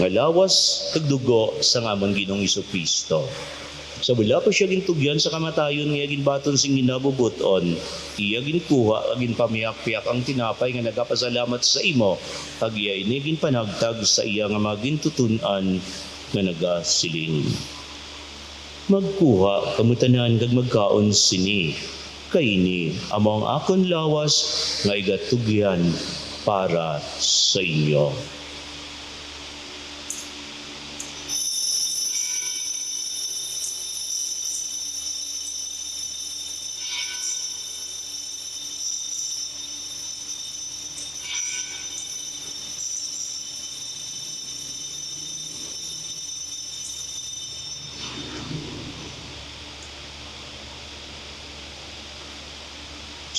nga lawas kag dugo sa amon Ginoong Kristo. Sa wala pa siya gintugyan sa kamatayon nga ginbaton sing ginabubuton, iya ginkuha agin pamiyak-piyak ang tinapay nga nagapasalamat sa imo, kag iya ini ginpanagtag sa iya nga magintutunan nga nagasiling. Magkuha kamutanan kag magkaon sini, kay ini amo ang akon lawas nga igatugyan para sa inyo.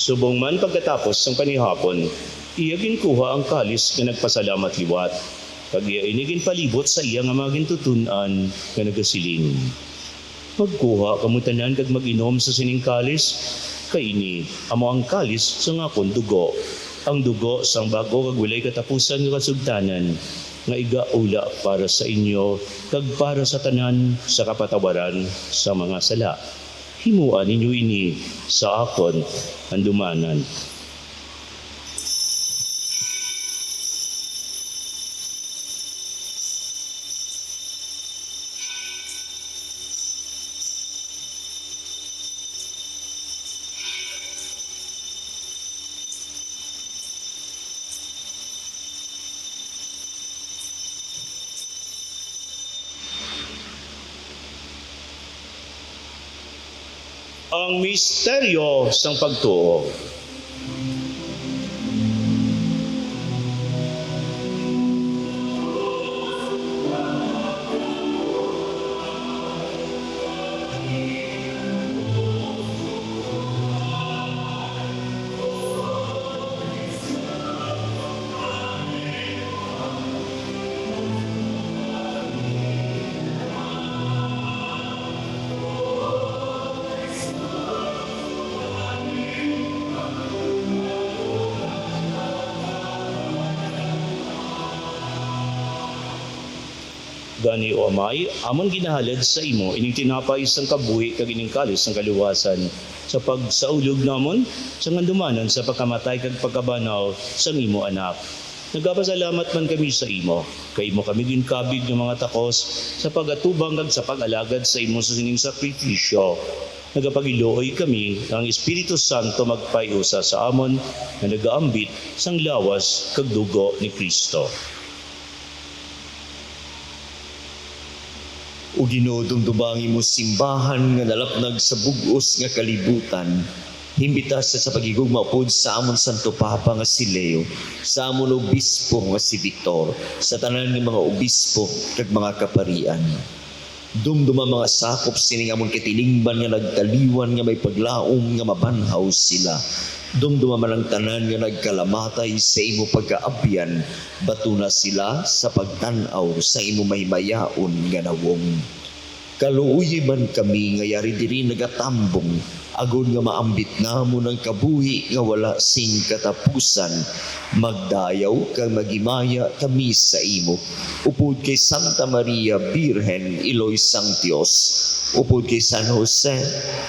Subong man pagkatapos ng panihapon, iya ginkuha ang kalis nga nagpasalamat liwat. Kag iya inigin palibot sa iya nga magintutunan nga nagasiling. Magkuha kamutanan kag mag-inom sa sining kalis, kay ini amo ang kalis sa ngakon dugo. Ang dugo sang bago kag walay katapusan nga kasugtanan nga igaula para sa inyo kag para sa tanan sa kapatawaran sa mga sala. himuan ninyo ini sa akon andumanan. Ang misteryo sang pagtuo. Gani o amay, amon ginahalad sa imo, ining tinapay isang kabuhi kag ining kalis ng kaluwasan, sa pagsaulog namon, sa ngandumanan sa pagkamatay kag pagkabanaw sa imo anak. Nagapasalamat man kami sa imo, kay imo kami ginkabig ng mga takos, sa pagatubang kag sa pag-alagad sa imo sa sining sakripisyo. Nagapagilooy kami ang Espiritu Santo magpayusa sa amon na nagaambit sang lawas kag dugo ni Kristo. O Ginoo, dumdumangi mo simbahan nga nalapnag sa bugos nga kalibutan. Himbitas sa pagigugma pod sa amon Santo Papa nga si Leo, sa amon obispo nga si Victor, sa tanan ng mga obispo kag mga kaparian. Dumduma mga sakop sining amon kitilingban nga nagtaliwan nga may paglaom nga mabanhaw sila. Dumduma man ang tanan nga nagkalamatay sa imo pagkaabyan, batuna sila sa pagtanaw sa imo mahimayaon nga nawong. Kaluoy man kami nga yari diri nagatambong, agon nga maambit namo ng kabuhi nga wala sing katapusan. Magdayaw kag magimaya kami sa imo. Upod kay Santa Maria Birhen Iloy sang Dios, upod kay San Jose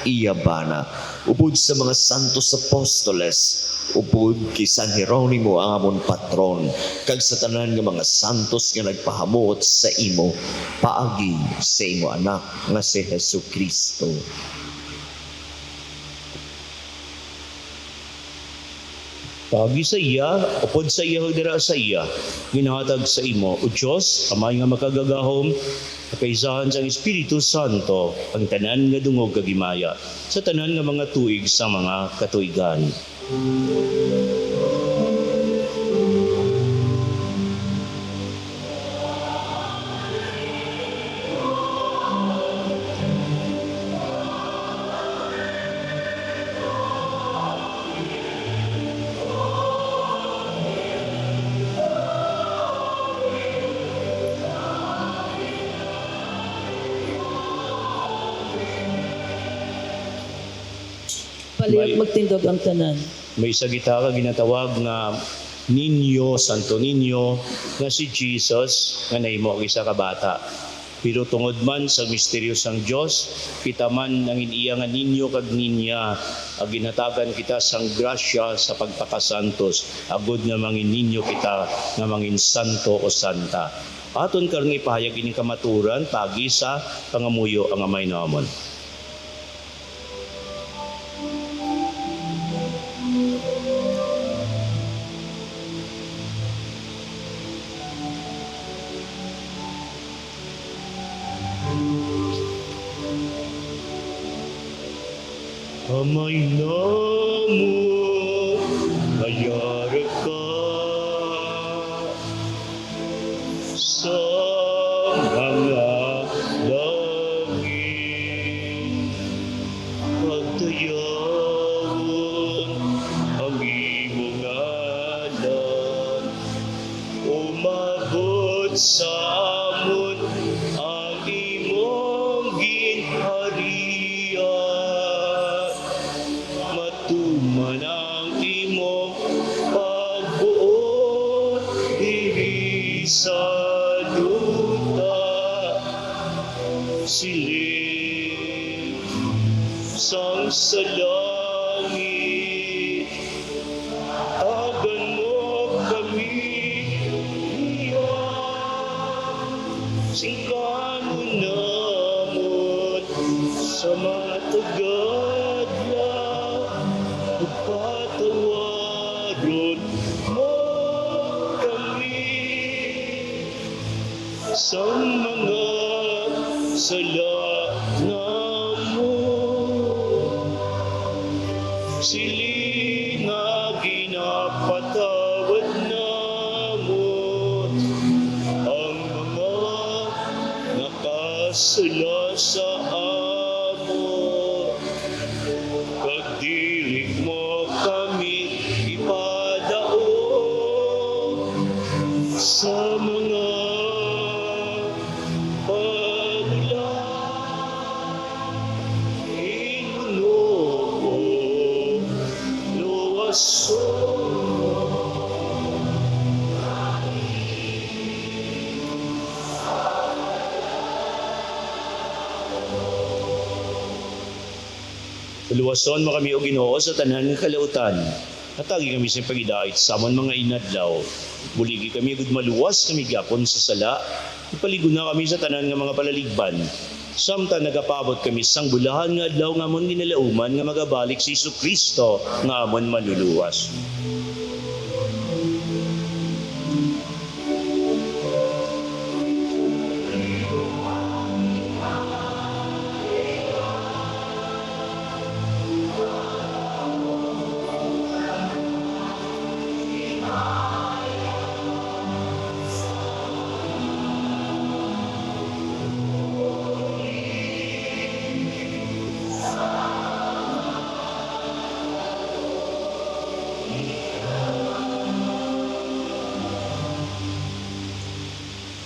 Iyabana, upod sa mga santos apostoles, upod kay San Jeronimo ang amon patron, kag sa tanan nga mga santos nga nagpahamot sa imo, paagi sa imo anak nga si Jesucristo. Pagi sa iya, upod sa iya, hagdira sa iya, ginahatag sa imo, o Diyos, amay nga makagagahom, kaisahan sa Espiritu Santo, ang tanan nga dungog kagimaya, sa tanan nga mga tuig sa mga katuigan. Palihog magtindog ang tanan. May sagita ka ginatawag nga Ninyo, Santo Ninyo, nga si Jesus, nga naimo ang isa ka bata. Pero tungod man sa misteryo sang Dios, kita man ang iniya nga ninyo kag ninya, ag ginhatagan kita sang grasya sa pagpakasantos, agud nga mangin ninyo kita nga mangin santo o santa. Aton karong ipahayag ining kamaturan pagi sa pangamuyo ang amay namon. Amay namo, mayara ka sa mga langit. Pagdayawon ang imong ngalan, umabot sa amon ang imong ginharian. Matuman ang imong pagbuot diri sa duta, silid sa sa langit, tagan mo kami, singkan mo namon sa matagadla, pagpatawaron mo kami sa mga sala namo. Sili nga ginapatawad namon ang mga nakasala sa amo. Pagdiri mo kami ipadao sa mga pagla. Inuno luwaso. Luwason mo kami o Ginoo sa tanan ng kalautan. Natagi kami sa pagidait samon mga inadlaw. Buligi kami gud maluwas kami gapon sa sala. Ipaligo na kami sa tanan nga mga palaligban. Samtang nagapabot kami sang bulahan nga adlaw nga amon ginalauman nga magabalik si Kristo nga amon manluluwas.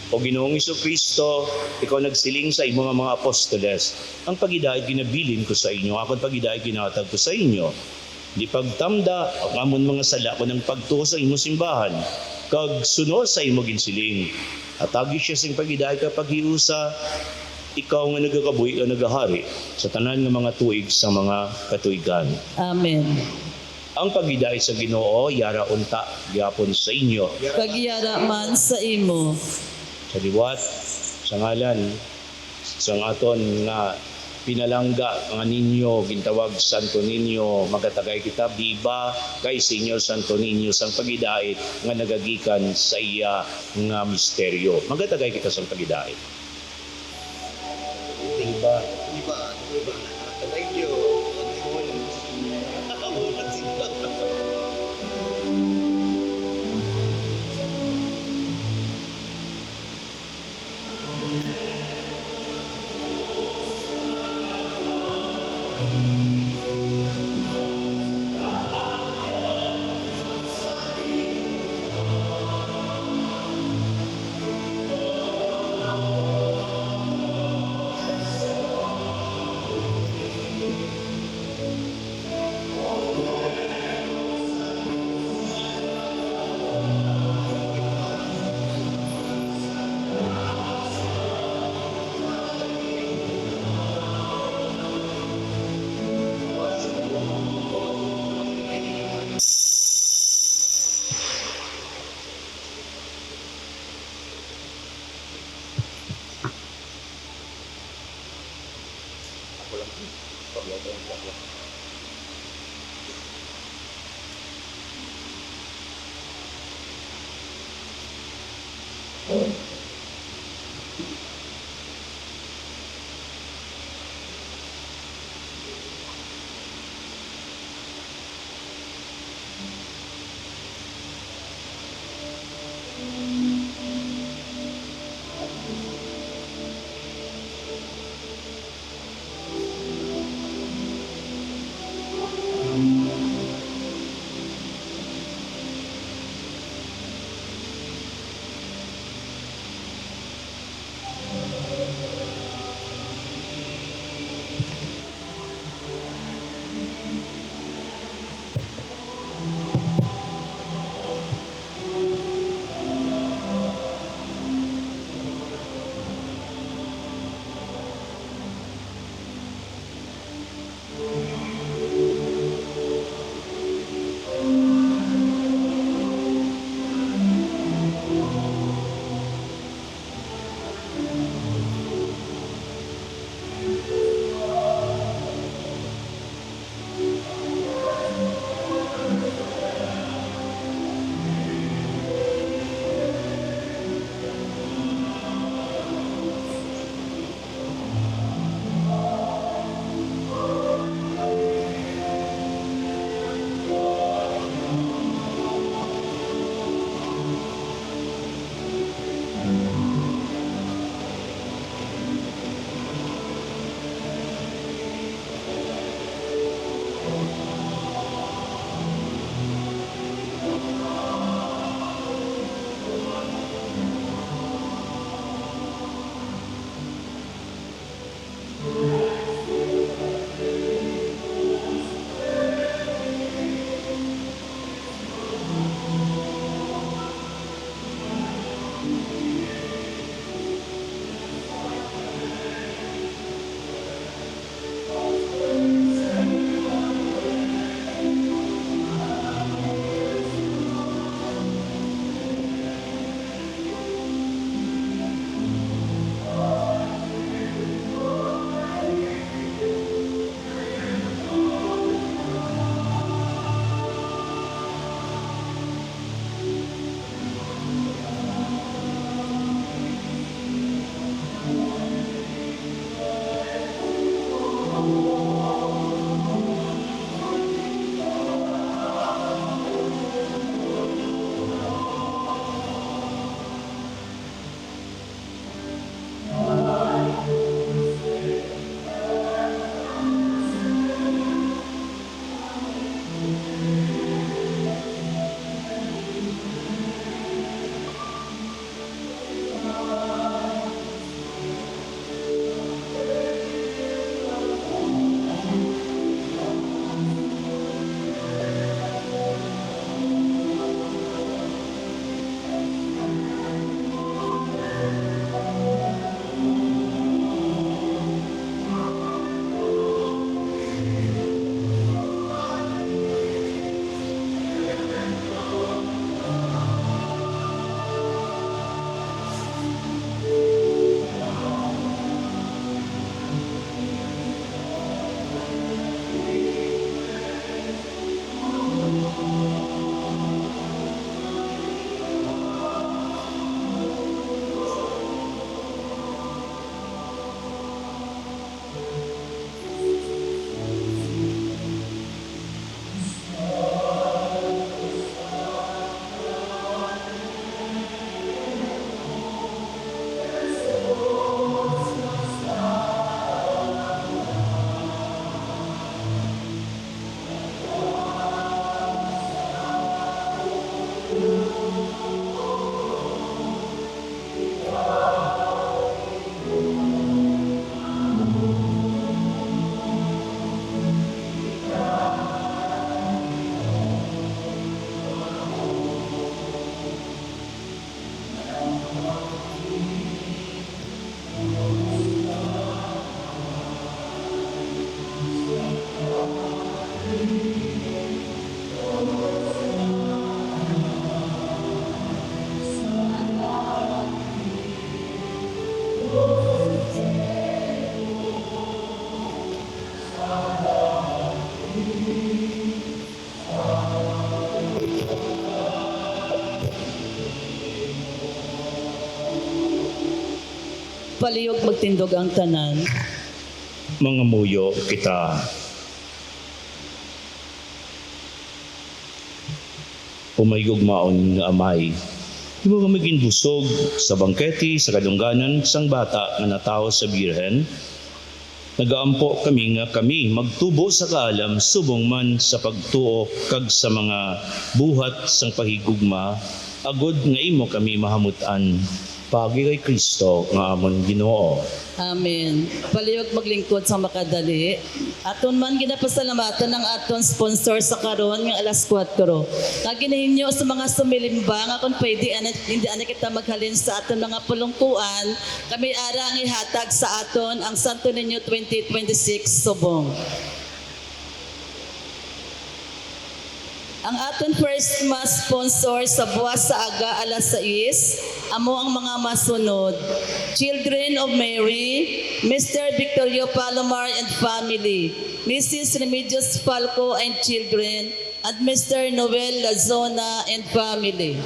O Ginoong Kristo, ikaw nagsiling sa imong mga apostoles, ang pagidait ginabilin ko sa inyo, akong pagidait ginatag ko sa inyo. Di pagtamda, ang amon mga sala ko ng pagtuo sa imong simbahan, kag sunod sa imong ginsiling. At agi siya sing pagidait kapag hiusa, ikaw nga nagakabuhi o nagahari sa tanan nga mga tuig sa mga katuigan. Amen. Ang pagidait sa Ginoo, yara unta, gyapon sa inyo. Pagyara man sa imo. Sa liwat, sa ngalan, sa aton nga pinalangga nga ninyo, gintawag Santo Niño, magatagay kita, biba kay Senyor Santo Niño, sang pagidait nga nagagikan sa iya nga misteryo. Magatagay kita sang pagidait. Biba. Thank you. palihog magtindog ang tanan. Mga muyo kita. Umayugmaon nga amay. Di mo kami ginbusog sa bangketi, sa kadungganan, sang bata nga natao sa birhen. Nagaampo kami nga kami magtubo sa kaalam subong man sa pagtuo kag sa mga buhat sang pahigugma agod nga imo kami mahamutan pagi kay Kristo nga amon Ginoo. Amen. Palihog maglingkod sa makadali. Aton man ginapasalamatan ng aton sponsor sa karon nga alas 4. Kaginahinyo sa mga sumilimba nga kung pwede hindi ana kita maghalin sa aton mga pulungkuan, kami ara ang ihatag sa aton ang Santo Niño 2026 subong. Ang aton first mass sponsor sa buwas sa aga alas 6, amo ang mga masunod. Children of Mary, Mr. Victorio Palomar and family, Mrs. Remedios Falco and children, and Mr. Noel Lazona and family.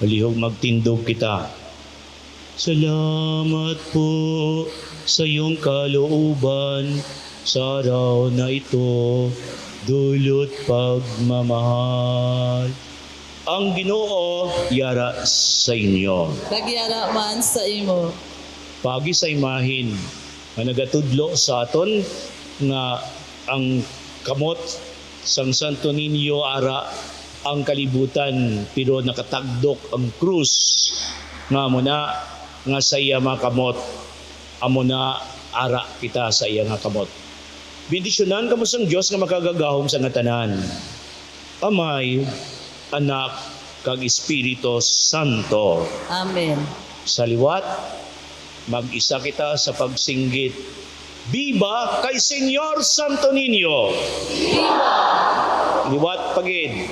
Palihog magtindog kita. Salamat po sa iyong kalooban sa araw na ito, dulot pagmamahal. Ang Ginoo yara sa inyo. Nagyara man sa imo. Pagi sa imahin nga nagatudlo sa aton nga ang kamot sang Santo Niño ara ang kalibutan pero nakatagdok ang krus nga amo na nga sa iya makamot amo na ara kita sa iya nga kamot. Bendisyonan kamo sang Dios nga makagagahom sa nga tanan. Amay, Anak, kag Espiritu Santo. Amen. Sa liwat, mag-isa kita sa pagsinggit. Viva kay Senyor Santo Niño! Viva! Liwat pagid.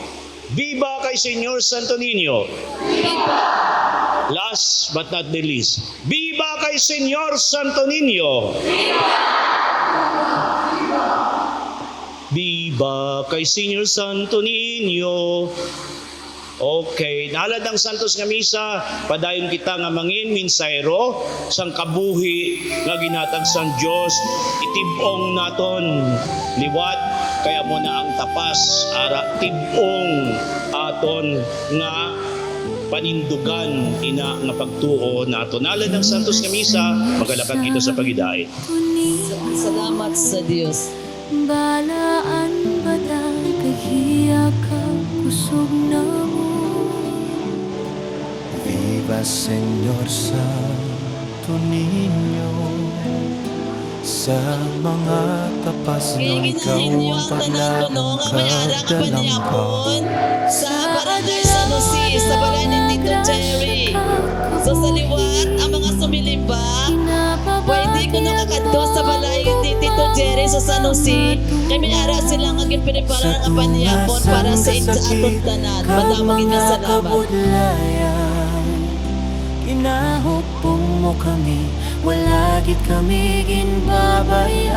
Viva kay Senyor Santo Niño! Viva! Last but not the least, Viva kay Senyor Santo Niño! Viva! Viva kay Senyor Santo Niño! Okay, nalad ang Santos nga Misa, padayon kita nga mangin minsayro sang kabuhi nga ginatag sang Dios, itibong naton liwat kaya mo na ang tapas ara tibong aton nga panindugan ina nga pagtuo nato. Nalad ang Santos nga Misa, magalakad kita sa pagidait. Salamat sa Dios. Balaan batang kahiya ka kusog na mo. Viva Señor Santo Niño, sa mga tapas ng ikaw ang paglabong kadalampon. Sa barangay San Jose, sa balay ni Tito Jerry. So sa liwat, ang mga sumilimba, pwede ko nakakadto sa balay ni Tito Jerry sa San Jose. Kami ara silang aging pinipara ng paniyapon para sa atong tanan. Madamagin nga salamat. Kinahupong mo kami, wala gid kami ginbabayan.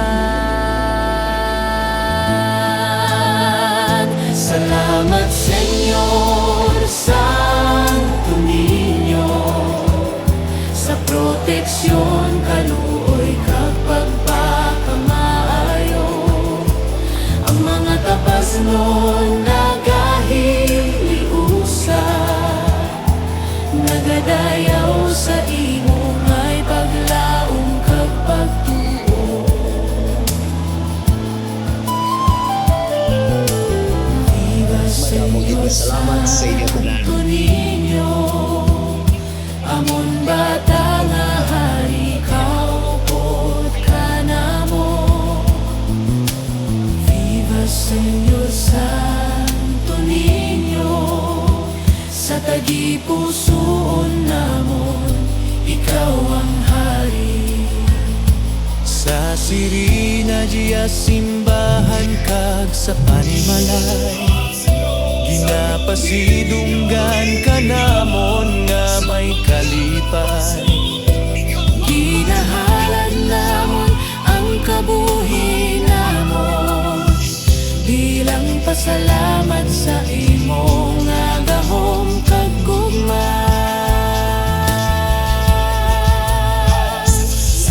Salamat Señor Santo Niño, sa proteksyon kaluoy kag pagpakamaayo. Ang mga tapas nun nagahiliusa, nagadayaw sa imo nga'y paglaong kag pagtuo. Sa sirina diya simbahan kag sa panimalay, ginapasidunggan ka namon nga may kalipay. Ginahalad namon ang kabuhi namon bilang pasalamat sa imo nga gahom kag gugma.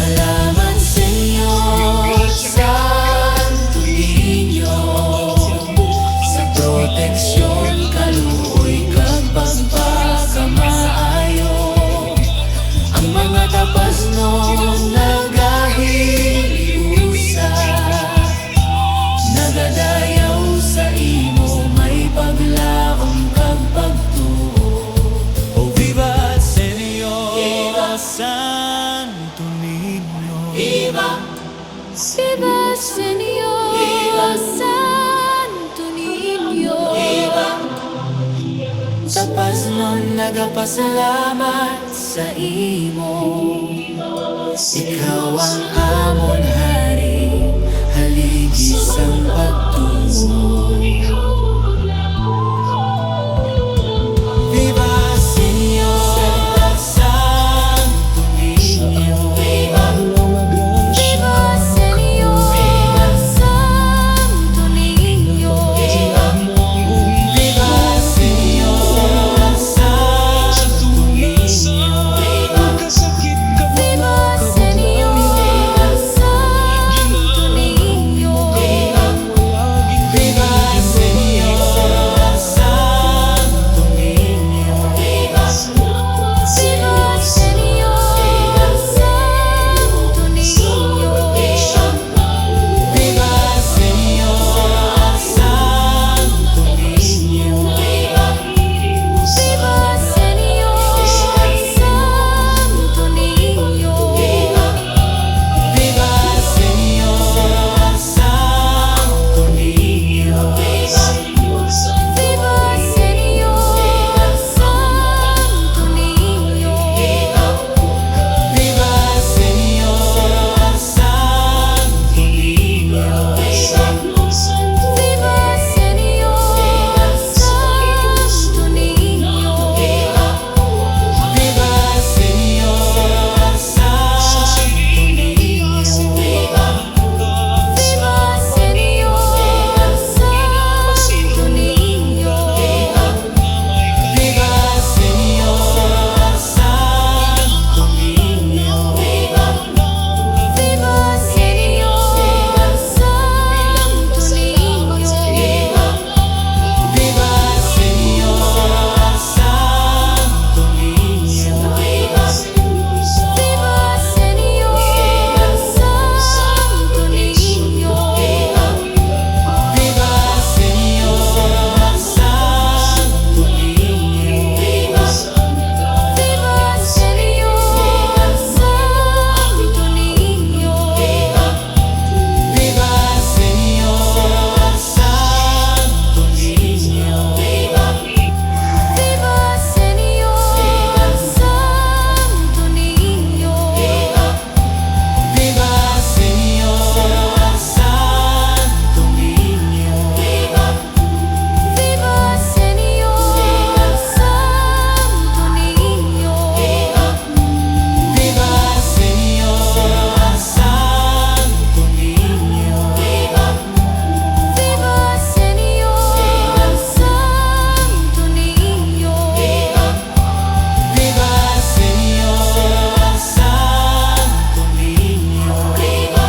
Salamat Señor, Santo Niño, sa proteksyon, kaluoy kag pagpakamaayo. Ang mga tapas nung nagahiliusa, nagadayaw sa imo, may paglaom kag pagtuo. Oh, viva Señor, viva Santo Niño, viva, Viva Señor, Viva Santo Niño, viva. Tapas nun nagapasalamat sa imo, ikaw ang amon hari, haligi sang pagtungo. Viva Señor, Santo Niño, viva, Viva Señor, Santo Niño, viva Señor, Santo Niño, viva. Viva Señor, Santo Niño, Viva Señor, Santo Niño, viva. Viva Señor, Santo Niño, Viva Señor, Santo Niño, viva. Viva Señor, Santo Niño, Viva Señor, Santo Niño, viva. Viva Señor, Santo Niño, Viva Señor, Santo Niño, viva. Viva Señor, Santo Niño, Viva Señor, Santo Niño, viva. Viva Señor, Santo Niño, Viva Señor, Santo Niño, viva. Viva Señor, Santo Niño, Viva Señor, Santo Niño, viva. Viva Señor, Santo Niño, Viva Señor, Santo Niño, viva. Viva Señor, Santo Niño, Viva Señor, Santo Niño, viva. Viva Señor, Santo Niño, Viva Señor, Santo Niño, viva. Viva Señor, Santo Niño, Viva Señor, Santo Niño, viva. Viva Señor, Santo Niño, Viva Señor, Santo Niño, viva.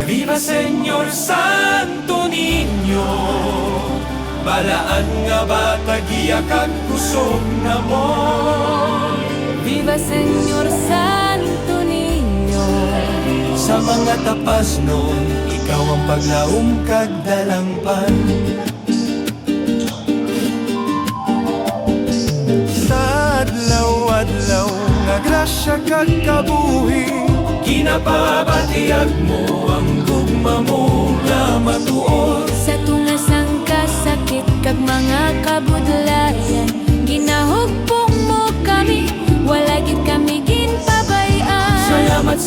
Viva Señor Santo Niño, balaan nga bata giya kag kusog namon. Viva Señor, Santo Niño, Sa mga tapas nun, ikaw ang paglaom kag dalangpan. Sa adlaw-adlaw nga grasya kag kabuhi, ginapabatiag mo ang gugma mo nga matuod. sa tunas ang kasakit kag mga kabudlayan, ginahugpong mo kami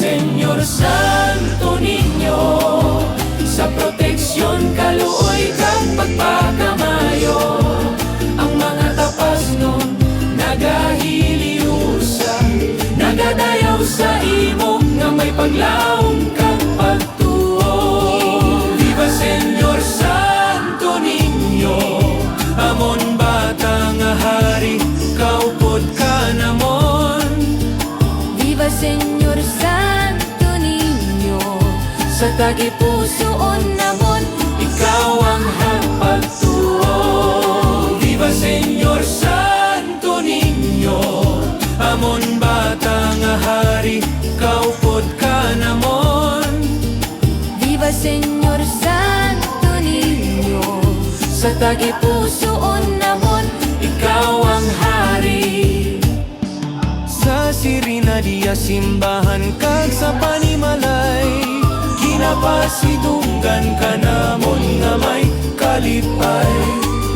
Senyor Santo Niño, sa proteksyon kaluoy kang pagpakamayo, ang mga tapas nun nagahiliusa, nagadayaw sa imo nga may paglaom kang pagtuo. Viva Senyor Santo Niño, amon bata nga hari, kaupod ka namon. Viva Señor Santo Niño, Sa tagipusoon namon, ikaw ang hapagtuo. Viva Senyor Santo Niño, amon bata nga hari, kaupod ka namon. Viva Señor Santo Niño, Sa tagipusoon namon, ikaw ang hari. Sa sirina diya simbahan kag sa panimalay, ginapasidunggan ka namon nga may kalipay.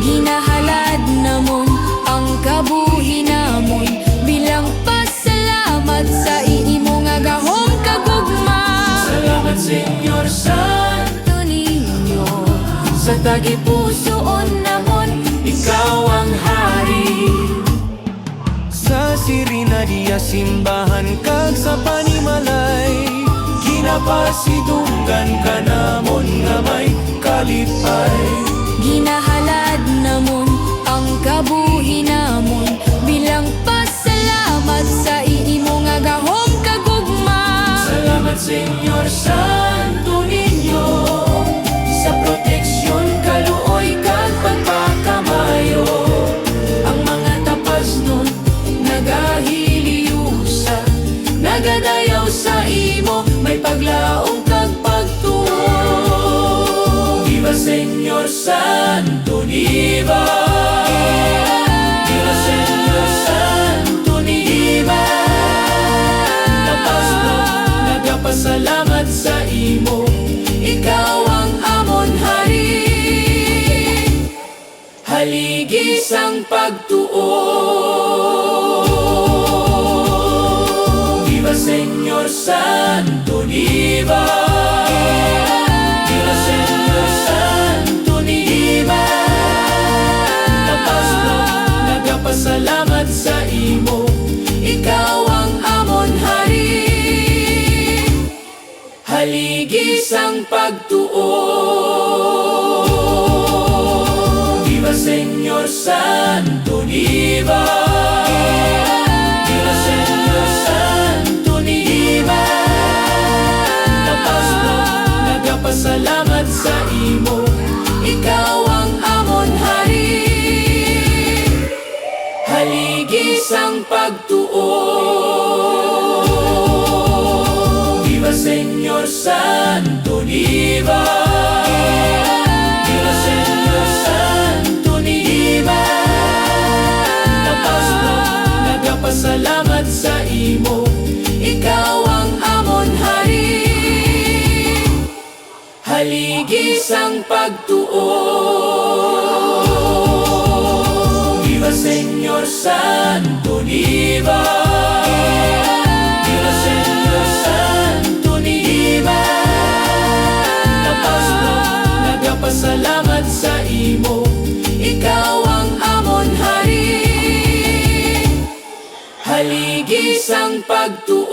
ginahalad namon ang kabuhi namon bilang pasalamat sa iimo nga gahom kagugma. Salamat Senyor Santo, Santo Niño, sa tagipusoon namon, ikaw ang hari. Sa sirina diya simbahan kag sa panimalay, ginapasidunggan ka namon nga may kalipay. ginahalad namon ang kabuhi namon bilang pasalamat sa iimo nga gahom kagugma. Salamat Senyor Santo Niño, sa proteksyon kaluoy kag pagpakamayo, ang mga tapas nun nagahiliusa, nagadayaw sa imo may paglaom kag pagtuo. Viva Senyor Santo, Viva! Viva Senyor Santo, Viva! Tapas nun nagapasalamat sa imo, ikaw ang amon hari. Haligis ang pagtuo. Viva Senyor Santo, Viva! Viva Senyor Santo, Viva! Tapas nun nagapasalamat sa imo, ikaw ang amon hari. Haligis ang pagtuo. Viva Senyor Santo, Viva! Viva Senyor Santo, Viva! Tapas nun nagapasalamat sa imo, ikaw ang amon hari. Haligis ang pagtuo. Viva Senyor Santo, Viva! Viva Senyor Santo, Viva! Tapas nun nagapasalamat sa imo, ikaw ang amon hari. Haligis ang pagtuo. Viva Senyor Santo, Viva! Viva Senyor Santo, Viva! Tapas nun nagapasalamat sa imo, ikaw ang amon hari. Haligis ang pagtuo.